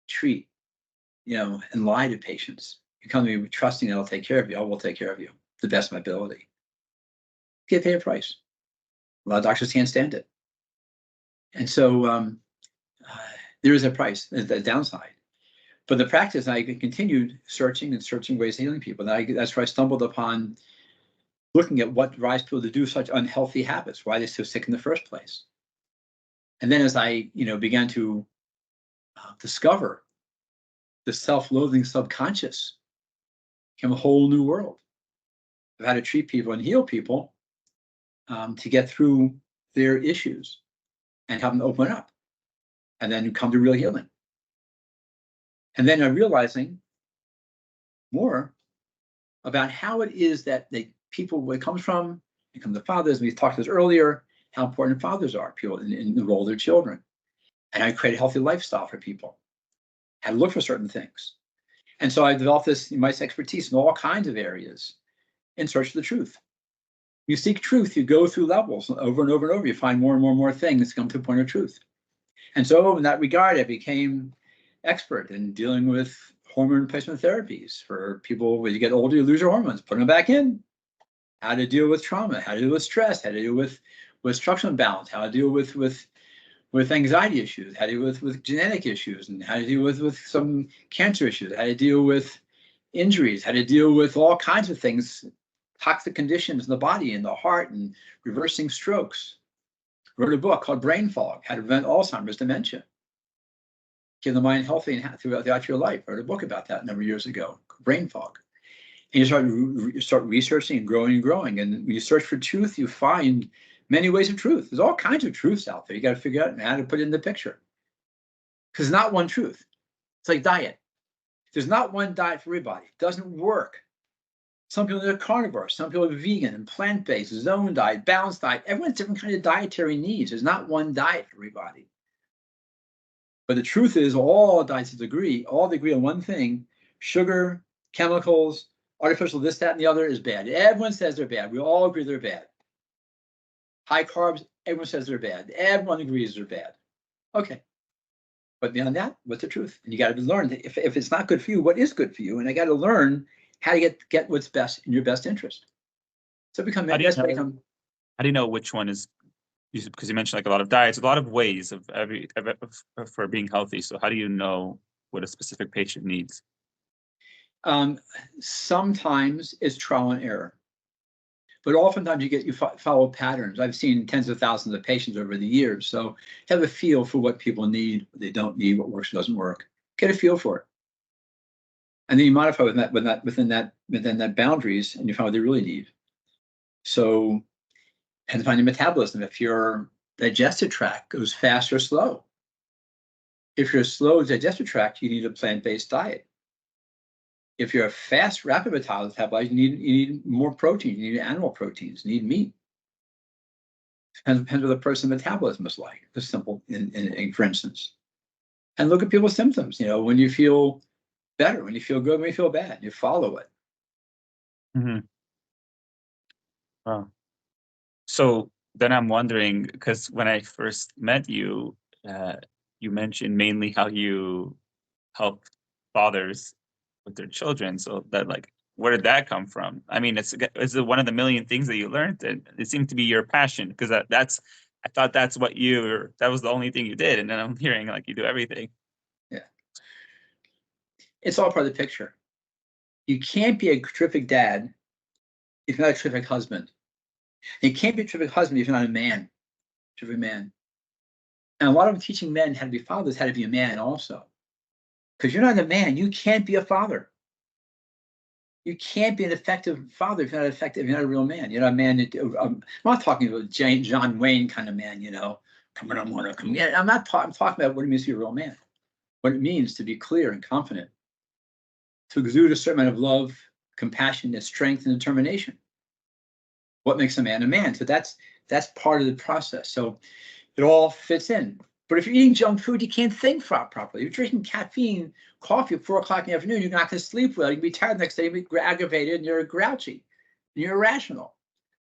treat, and lie to patients. You come to me trusting that I'll take care of you. I will take care of you to the best of my ability. You pay a price. A lot of doctors can't stand it. And so there is a price, a downside. But the practice, I continued searching ways of healing people. And that's where I stumbled upon looking at what drives people to do such unhealthy habits, why they're so sick in the first place. And then as I began to discover the self-loathing subconscious, became a whole new world of how to treat people and heal people to get through their issues and have them open up and then come to real healing. And then I'm realizing more about how it is that people, where it comes from, it comes to fathers, and we talked this earlier, how important fathers are, people in the role of their children. And I create a healthy lifestyle for people, how to look for certain things. And so I developed this expertise in all kinds of areas in search of the truth. You seek truth, you go through levels over and over and over, you find more and more things to come to a point of truth. And so in that regard, I became expert in dealing with hormone replacement therapies for people. When you get older, you lose your hormones, put them back in. How to deal with trauma, how to deal with stress, how to deal with structural imbalance, how to deal with anxiety issues, how to deal with genetic issues, and how to deal with some cancer issues, how to deal with injuries, how to deal with all kinds of things, toxic conditions in the body and the heart, and reversing strokes. Wrote a book called Brain Fog, How to Prevent Alzheimer's Dementia. Keep the mind healthy and throughout your life. Wrote a book about that a number of years ago, Brain Fog. And you start researching and growing. And when you search for truth, you find many ways of truth. There's all kinds of truths out there. You got to figure out how to put it in the picture. Because not one truth. It's like diet. There's not one diet for everybody. It doesn't work. Some people are carnivore. Some people are vegan and plant-based, zone diet, balanced diet. Everyone's different kind of dietary needs. There's not one diet for everybody. But the truth is, all diets all agree on one thing: sugar, chemicals, artificial this, that, and the other is bad. Everyone says they're bad. We all agree they're bad. High carbs, everyone says they're bad. Everyone agrees they're bad. Okay. But beyond that, what's the truth? And you got to learn that if it's not good for you, what is good for you? And I got to learn how to get what's best in your best interest. So how do you know which one is? Because you mentioned like a lot of diets, a lot of ways of for being healthy. So how do you know what a specific patient needs? Sometimes it's trial and error, but oftentimes you follow patterns. I've seen tens of thousands of patients over the years, so have a feel for what people need, what they don't need, what works, doesn't work. Get a feel for it, and then you modify within that boundaries, and you find what they really need. So, and find your metabolism. If your digestive tract goes fast or slow, if you're a slow digestive tract, you need a plant-based diet. If you're a fast, rapid metabolite, you need more protein. You need animal proteins. You need meat. Depends what the person's metabolism is like. It's simple, for instance. And look at people's symptoms. When you feel better, when you feel good, when you feel bad, you follow it. Mm-hmm. Wow. So then I'm wondering, because when I first met you, you mentioned mainly how you help fathers with their children. So that, like, where did that come from? I mean, it's one of the million things that you learned, and it seemed to be your passion, because I thought that was the only thing you did, and then I'm hearing like you do everything. Yeah, it's all part of the picture. You can't be a terrific dad if you're not a terrific husband. You can't be a terrific husband if you're not a man, terrific man. And a lot of them teaching men how to be fathers, how to be a man also. Because you're not a man, you can't be a father. You can't be an effective father if you're not effective. You're not a real man. You're not a man. I'm not talking about John Wayne kind of man. Come on, I'm not talking about what it means to be a real man. What it means to be clear and confident, to exude a certain amount of love, compassion, and strength and determination. What makes a man? So that's part of the process. So it all fits in. But if you're eating junk food, you can't think properly. If you're drinking caffeine, coffee at 4 o'clock in the afternoon, you're not going to sleep well. You'll be tired the next day, you'll be aggravated, and you're grouchy, and you're irrational.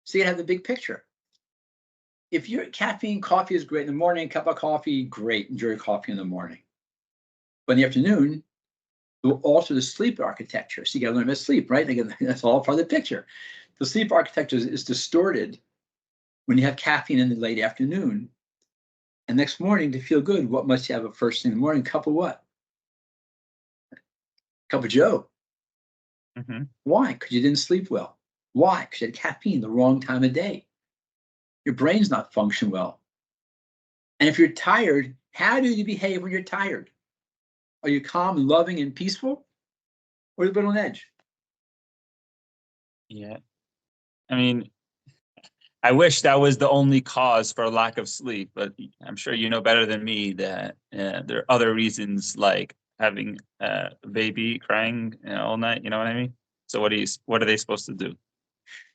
So you have the big picture. If your caffeine, coffee is great in the morning, cup of coffee, great. Enjoy coffee in the morning. But in the afternoon, it will alter the sleep architecture. So you got to learn how to sleep, right? Again, that's all part of the picture. The sleep architecture is distorted when you have caffeine in the late afternoon. And next morning, to feel good, what must you have a first thing in the morning? Cup of what? Cup of Joe. Mm-hmm. Why? Because you didn't sleep well. Why? Because you had caffeine the wrong time of day. Your brain's not functioning well. And if you're tired, how do you behave when you're tired? Are you calm and loving and peaceful? Or are you a bit on edge? Yeah. I mean, I wish that was the only cause for a lack of sleep, but I'm sure you know better than me that there are other reasons, like having a baby crying all night. You know what I mean? So what are they supposed to do?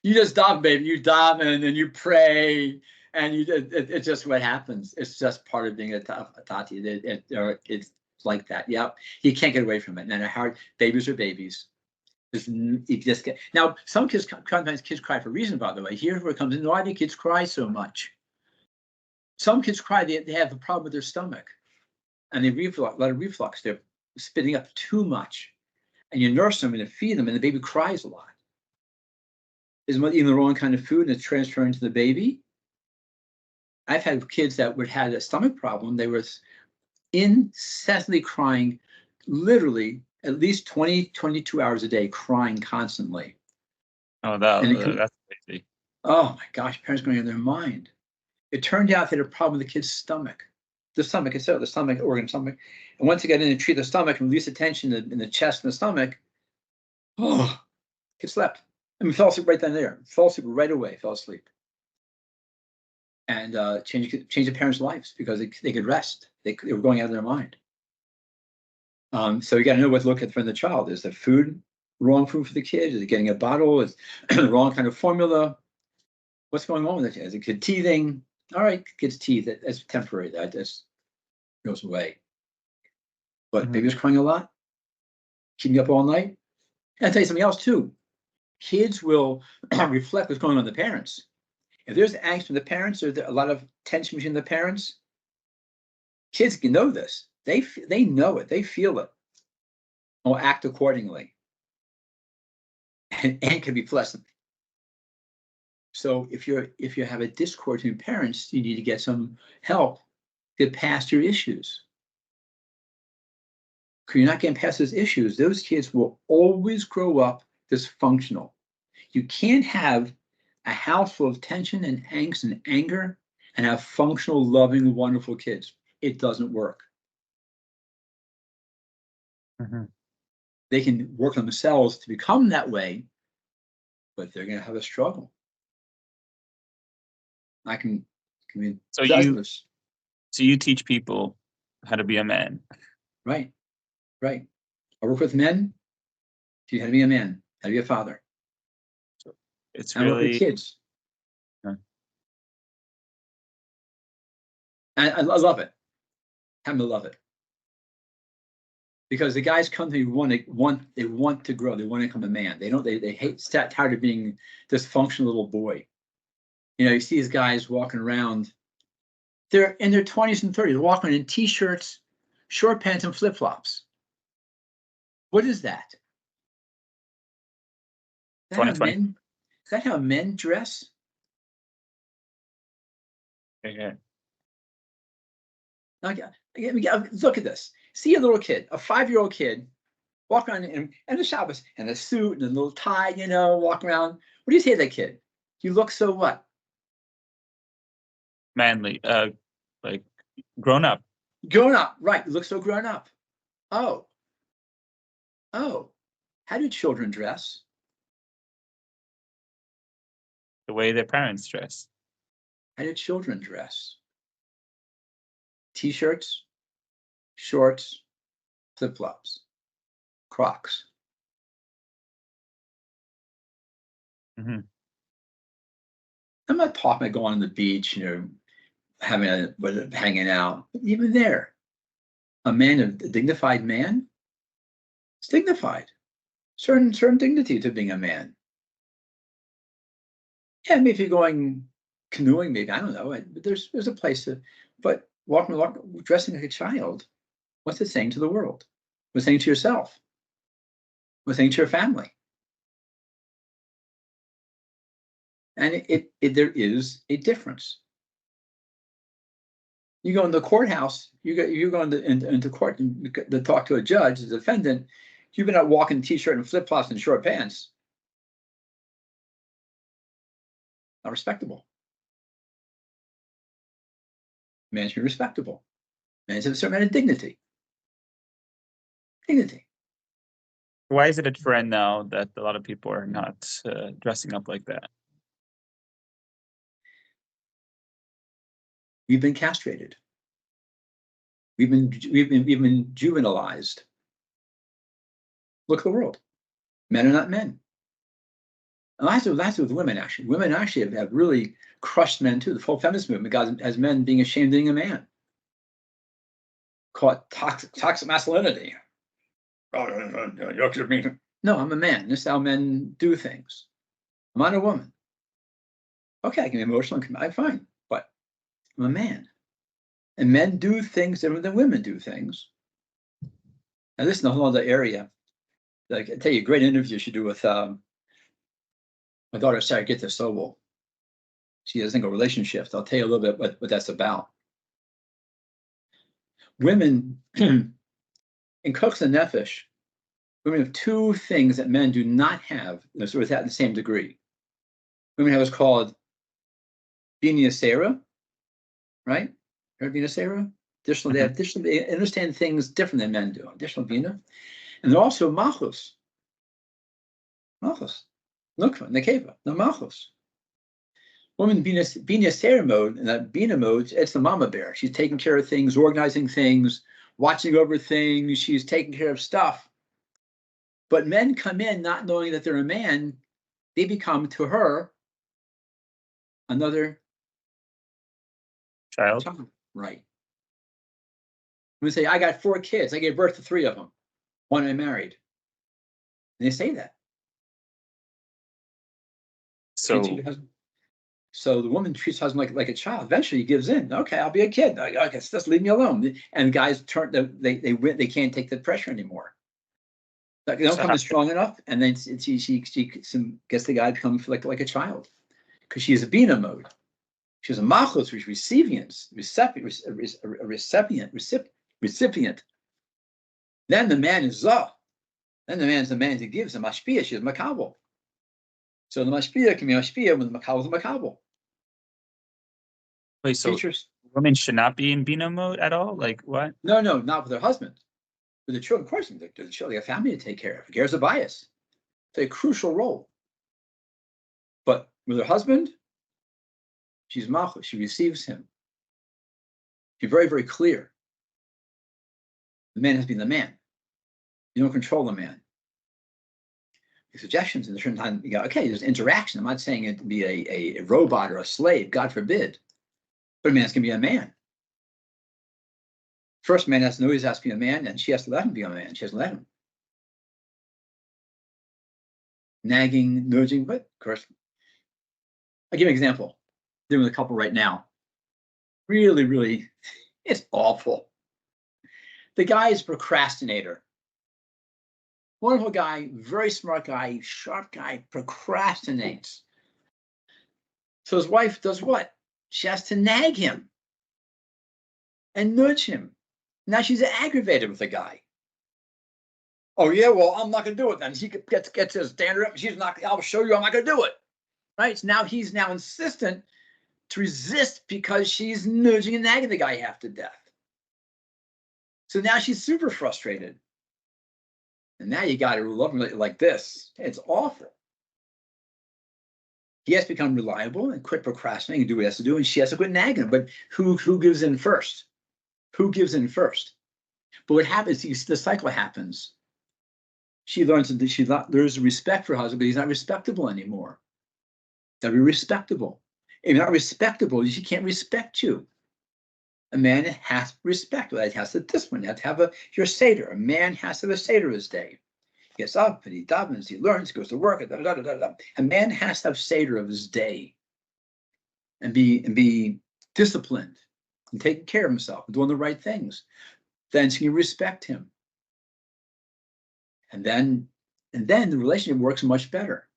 You just daven, baby. You daven and you pray, and it's just what happens. It's just part of being a tati. It's like that. Yep. You can't get away from it. And babies are babies. Now, sometimes kids cry for a reason, by the way. Here's where it comes in. Why do kids cry so much? Some kids cry, they have a problem with their stomach, and they a lot of reflux. They're spitting up too much. And you nurse them and you feed them, and the baby cries a lot. Is mother eating the wrong kind of food and it's transferring to the baby? I've had kids that had a stomach problem. They were incessantly crying, literally at least 20, 22 hours a day, crying constantly. Oh, that's crazy. Oh my gosh, parents going in their mind. It turned out they had a problem with the kid's stomach. The stomach itself, the stomach organ, stomach. And once you get in and treat the stomach and release the tension in the chest and the stomach, Kid slept. I mean, fell asleep right then and there. Fell asleep right away. Fell asleep. And change the parents' lives because they could rest. They were going out of their mind. So you got to know what to look at for the child. Is the food wrong food for the kid? Is it getting a bottle? Is the wrong kind of formula? What's going on with the kid? Is the kid teething? All right, kid's teeth. That's temporary. That just goes away. But baby's crying a lot, keeping up all night. And I'll tell you something else too. Kids will reflect what's going on with the parents. If there's angst from the parents, or there's a lot of tension between the parents, kids can know this. They know it. They feel it. Will act accordingly. And can be pleasant. So if you have a discord between parents, you need to get some help to get past your issues. Because you're not getting past those issues, those kids will always grow up dysfunctional. You can't have a house full of tension and angst and anger and have functional, loving, wonderful kids. It doesn't work. They can work on themselves to become that way, but they're going to have a struggle. So you teach people how to be a man. Right. I work with men. Teach you how to be a man, how to be a father. So it's I work with really kids. And I love it. Happen to love it. Because the guys come to me they want to grow. They want to become a man. They hate tired of being this functional little boy. You know, you see these guys walking around. They're in their 20s and 30s, walking in t-shirts, short pants, and flip-flops. What is that? Is that how men dress? Yeah. Look at this. See a little kid, a 5-year-old kid, walk around in the Shabbos and a suit and a little tie, walk around. What do you say to that kid? You look so what? Manly, like grown up. Grown up, right. You look so grown up. Oh. How do children dress? The way their parents dress. How do children dress? T-shirts, shorts, flip-flops, Crocs. I'm not talking about going on the beach, hanging out. Even there, a dignified man, it's dignified. Certain dignity to being a man. Yeah, maybe if you're going canoeing, maybe, I don't know. But there's a place to, but dressing like a child, what's it saying to the world? What's it saying to yourself? What's it saying to your family? And there is a difference. You go in the courthouse, you go into court to talk to a judge, a defendant, you've been out walking in t-shirt and flip-flops and short pants. Not respectable. Man should be respectable. Man should have a certain amount of dignity. Why is it a trend now that a lot of people are not dressing up like that? We've been castrated. We've been juvenilized. Look at the world. Men are not men. And that's with women, actually. Women actually have really crushed men too. The whole feminist movement has men being ashamed of being a man. Caught toxic masculinity. No, I'm a man. This is how men do things. I'm not a woman. Okay, I can be emotional. I'm fine, but I'm a man. And men do things different than women do things. And this is a whole other area. Like, I tell you, a great interview you should do with my daughter, Sarah Gitta Sobel. She has single relationships. I'll tell you a little bit what that's about. Women, in Koch's and Nefesh, women have two things that men do not have, sort of at the same degree. Women have what's called Bina Sarah, right? Heard Bina Sarah? They understand things different than men do. Additional Bina. And they're also Malchus. Malchus. Nukva, Nekeva, no Malchus. Woman Bina Sarah mode, in that Bina mode, it's the mama bear. She's taking care of things, organizing things, watching over things. She's taking care of stuff. But men come in not knowing that they're a man. They become, to her, another Child. Right. We say, I got 4 kids. I gave birth to 3 of them. 1 I married. And they say that. So the woman treats her husband like a child. Eventually, he gives in. Okay, I'll be a kid. I guess just leave me alone. And guys they can't take the pressure anymore. They don't come strong enough, and then she gets the guy to become like a child, because she is a bina mode. She's a malchus, which recipient. Then the man is zah. Then the man is the man that gives. The mashpia, she's makabel. So the mashpia can be mashpia when the makabel is a makabel. Wait, so women should not be in bina mode at all? Like what? No, not with their husband. With the children, of course, the children, they have family to take care of. Gears a bias. It's a crucial role. But with her husband, she's malchus. She receives him. She's very, very clear. The man has been the man. You don't control the man. The suggestions in a certain time, you go, okay, there's interaction. I'm not saying it to be a robot or a slave, God forbid. But a man's going to be a man. First, man has to know he has to be a man, and she has to let him be a man. She has to let him. Nagging, nudging, but of course. I'll give you an example. I'm dealing with a couple right now. Really, really, it's awful. The guy is a procrastinator. Wonderful guy, very smart guy, sharp guy, procrastinates. So his wife does what? She has to nag him and nudge him. Now she's aggravated with the guy. Oh yeah, well, I'm not going to do it then. He gets his standard up. She's not. I'll show you I'm not going to do it. Right? So now he's insistent to resist because she's nudging and nagging the guy half to death. So now she's super frustrated. And now you got to love him like this. It's awful. He has to become reliable and quit procrastinating and do what he has to do, and she has to quit nagging him. But who gives in first? Who gives in first? But what happens, the cycle happens. She learns there's respect for her husband, but he's not respectable anymore. Got to be respectable. If you're not respectable, she can't respect you. A man has respect. That has to discipline. You have to have your seder. A man has to have a seder his day. He gets up and he davens, he learns, he goes to work. A man has to have seder of his day and be disciplined and taking care of himself and doing the right things. Then she can respect him. And then the relationship works much better.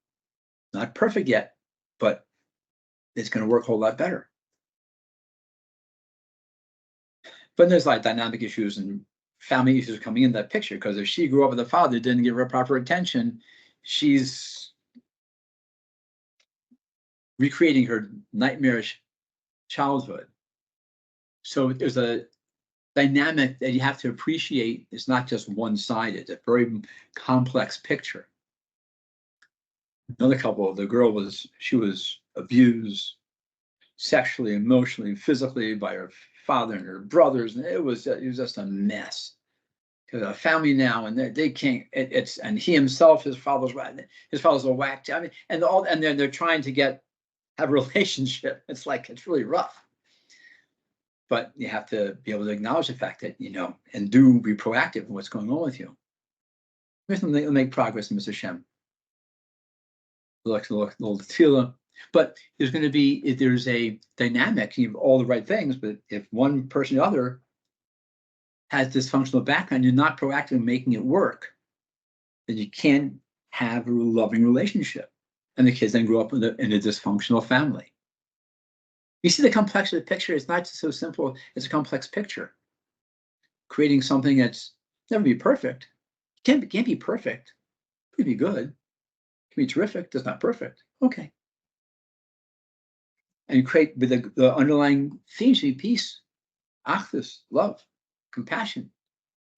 Not perfect yet, but it's going to work a whole lot better. But there's like dynamic issues and family issues coming in that picture, because if she grew up with a father who didn't give her proper attention, she's recreating her nightmarish childhood. So there's a dynamic that you have to appreciate. It's not just one-sided. It's a very complex picture. Another couple, the girl was abused sexually, emotionally, physically by her father and her brothers, and it was just a mess. Because a family now, and they can't. And he himself, his father's a whack. I mean, and they're trying to have a relationship. It's really rough. But you have to be able to acknowledge the fact that and be proactive in what's going on with you. We'll make progress in Mr. Shem. Look, little tefillah. But there's a dynamic. You have all the right things, but if one person or the other has dysfunctional background, you're not proactive in making it work, then you can't have a loving relationship. And the kids then grow up in a dysfunctional family. You see the complexity of the picture? It's not just so simple. It's a complex picture. Creating something that's never be perfect. Can't be perfect. It could be good. It can be terrific. That's not perfect. Okay. And create with the underlying theme should be peace, achdus, love, compassion,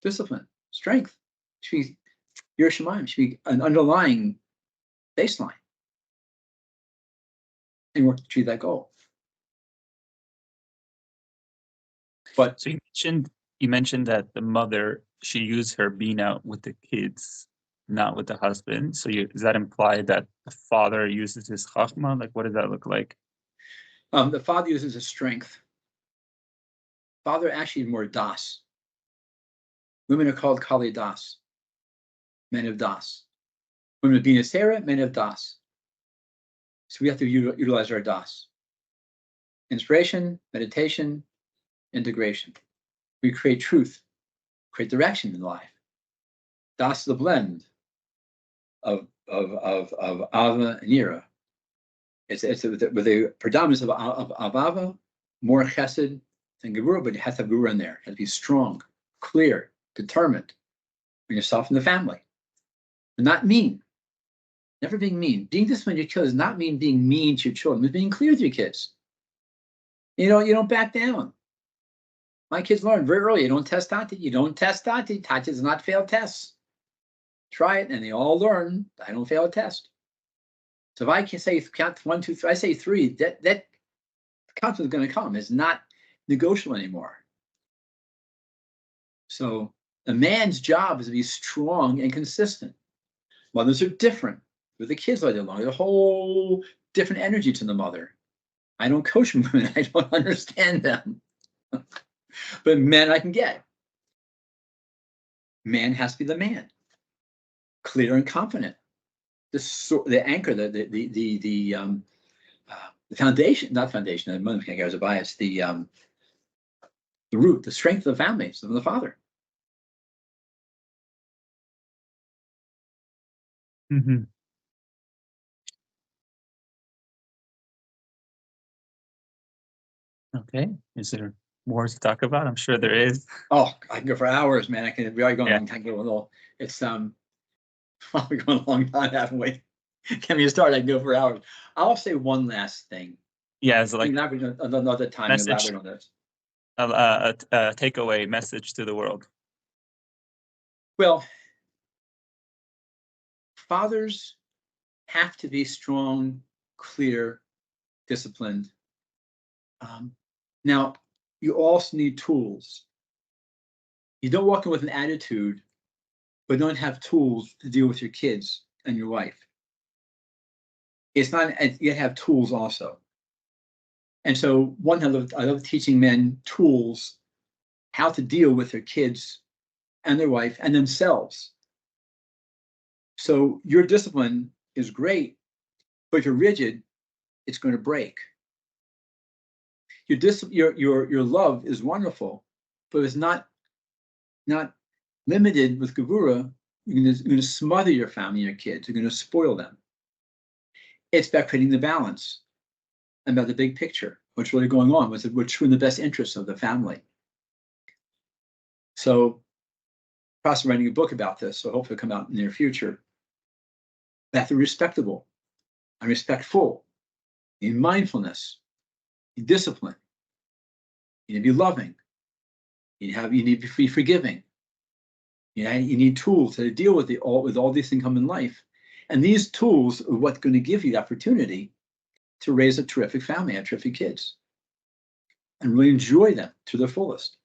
discipline, strength. Should be your shemaim. Should be an underlying baseline and work to achieve that goal. But so you mentioned that the mother, she used her bina with the kids, not with the husband. So does that imply that the father uses his chachma? Like, what does that look like? the father uses his strength. Father actually is more das. Women are called kali das, men of das. Women of bina sera, men of das. So we have to utilize our das. Inspiration, meditation, integration. We create truth, create direction in life. Das is the blend of Ava and Yira. It's with the predominance of Ava, more Chesed than Gevurah, but it has to have Gevurah in there. It has to be strong, clear, determined. Bring yourself in the family. And not mean. Never being mean. Being disciplined to your children does not mean being mean to your children. It's being clear with your kids. You don't back down. My kids learn very early. You don't test Tati. You don't test Tati. Tati does not fail tests. Try it, and they all learn. I don't fail a test. So if I can say count 1, 2, 3, I say 3. That confidence is going to come. It's not negotiable anymore. So a man's job is to be strong and consistent. Mothers are different. With the kids all day long, there's a whole different energy to the mother. I don't coach women. I don't understand them. But men I can get. Man has to be the man. Clear and confident. The anchor, the foundation, not foundation, I was a bias, the root, the strength of the family, is the father. Mm-hmm. Okay. Is there more to talk about? I'm sure there is. Oh, I can go for hours, man. We are going a long time. It's we're going a long time, haven't we? Can we start? I can go for hours. I'll say one last thing. Yeah, it's like another time. Message. Elaborate on this. A takeaway message to the world. Well, fathers have to be strong, clear, disciplined. Now, you also need tools. You don't walk in with an attitude, but don't have tools to deal with your kids and your wife. It's not, you have tools also. And so I love teaching men tools, how to deal with their kids and their wife and themselves. So your discipline is great, but if you're rigid, it's going to break. Your love is wonderful, but it's not limited with Gevurah. You're going to smother your family, your kids. You're going to spoil them. It's about creating the balance and about the big picture, what's really going on, what's true in the best interests of the family. So, process writing a book about this, so hopefully it'll come out in the near future. They have to be respectable and respectful. You need mindfulness. You need discipline. You need to be loving. You need to be forgiving. You need tools to deal with all these things come in life. And these tools are what's going to give you the opportunity to raise a terrific family, have terrific kids, and really enjoy them to their fullest.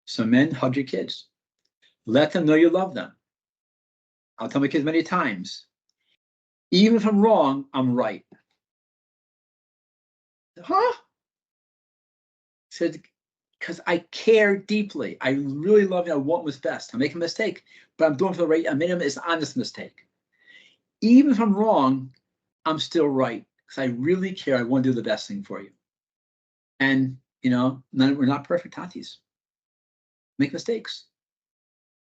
So men, hug your kids. Let them know you love them. I'll tell my kids many times, even if I'm wrong, I'm right. Huh? Said, because I care deeply. I really love you. I want what's best. I make a mistake, but I'm doing it for the right. I made an honest mistake. Even if I'm wrong, I'm still right because I really care. I want to do the best thing for you. And we're not perfect tatis. Make mistakes.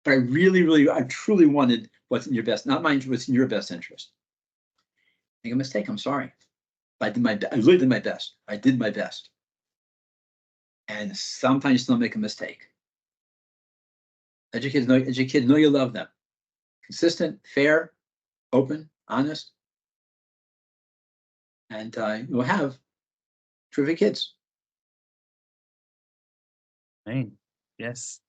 But I truly wanted what's in your best, not mine, what's in your best interest. Make a mistake. I'm sorry. I really did my best. I did my best. And sometimes you still make a mistake. Let your kids know you love them. Consistent, fair, open, honest. And you'll have terrific kids. Right. Yes.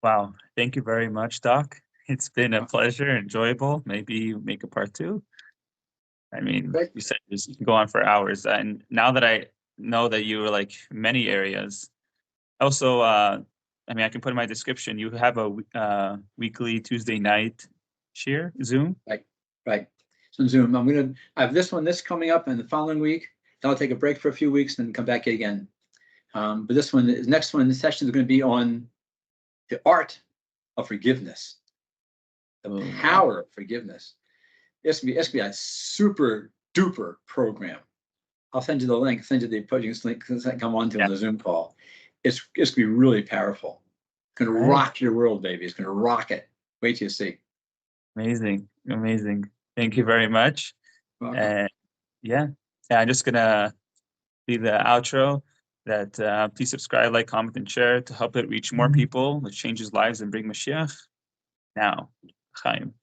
Wow. Thank you very much, Doc. It's been a pleasure, enjoyable. Maybe make a part 2. I mean, Great. you said this can go on for hours. And now that I know that you were like many areas, also, I mean, I can put in my description, you have a weekly Tuesday night share Zoom. Right. So Zoom. I have this coming up in the following week. Then I'll take a break for a few weeks and come back again. But the session is going to be on the art of forgiveness, the power of forgiveness. It's gonna be a super duper program. I'll send you the link, send you the approaching link, come on to on the Zoom call. It's gonna be really powerful. It's gonna rock your world, baby. It's gonna rock it. Wait till you see. Amazing. Thank you very much. And I'm just gonna be the outro. That please subscribe, like, comment, and share to help it reach more people, which changes lives and bring Mashiach. Now, Chaim.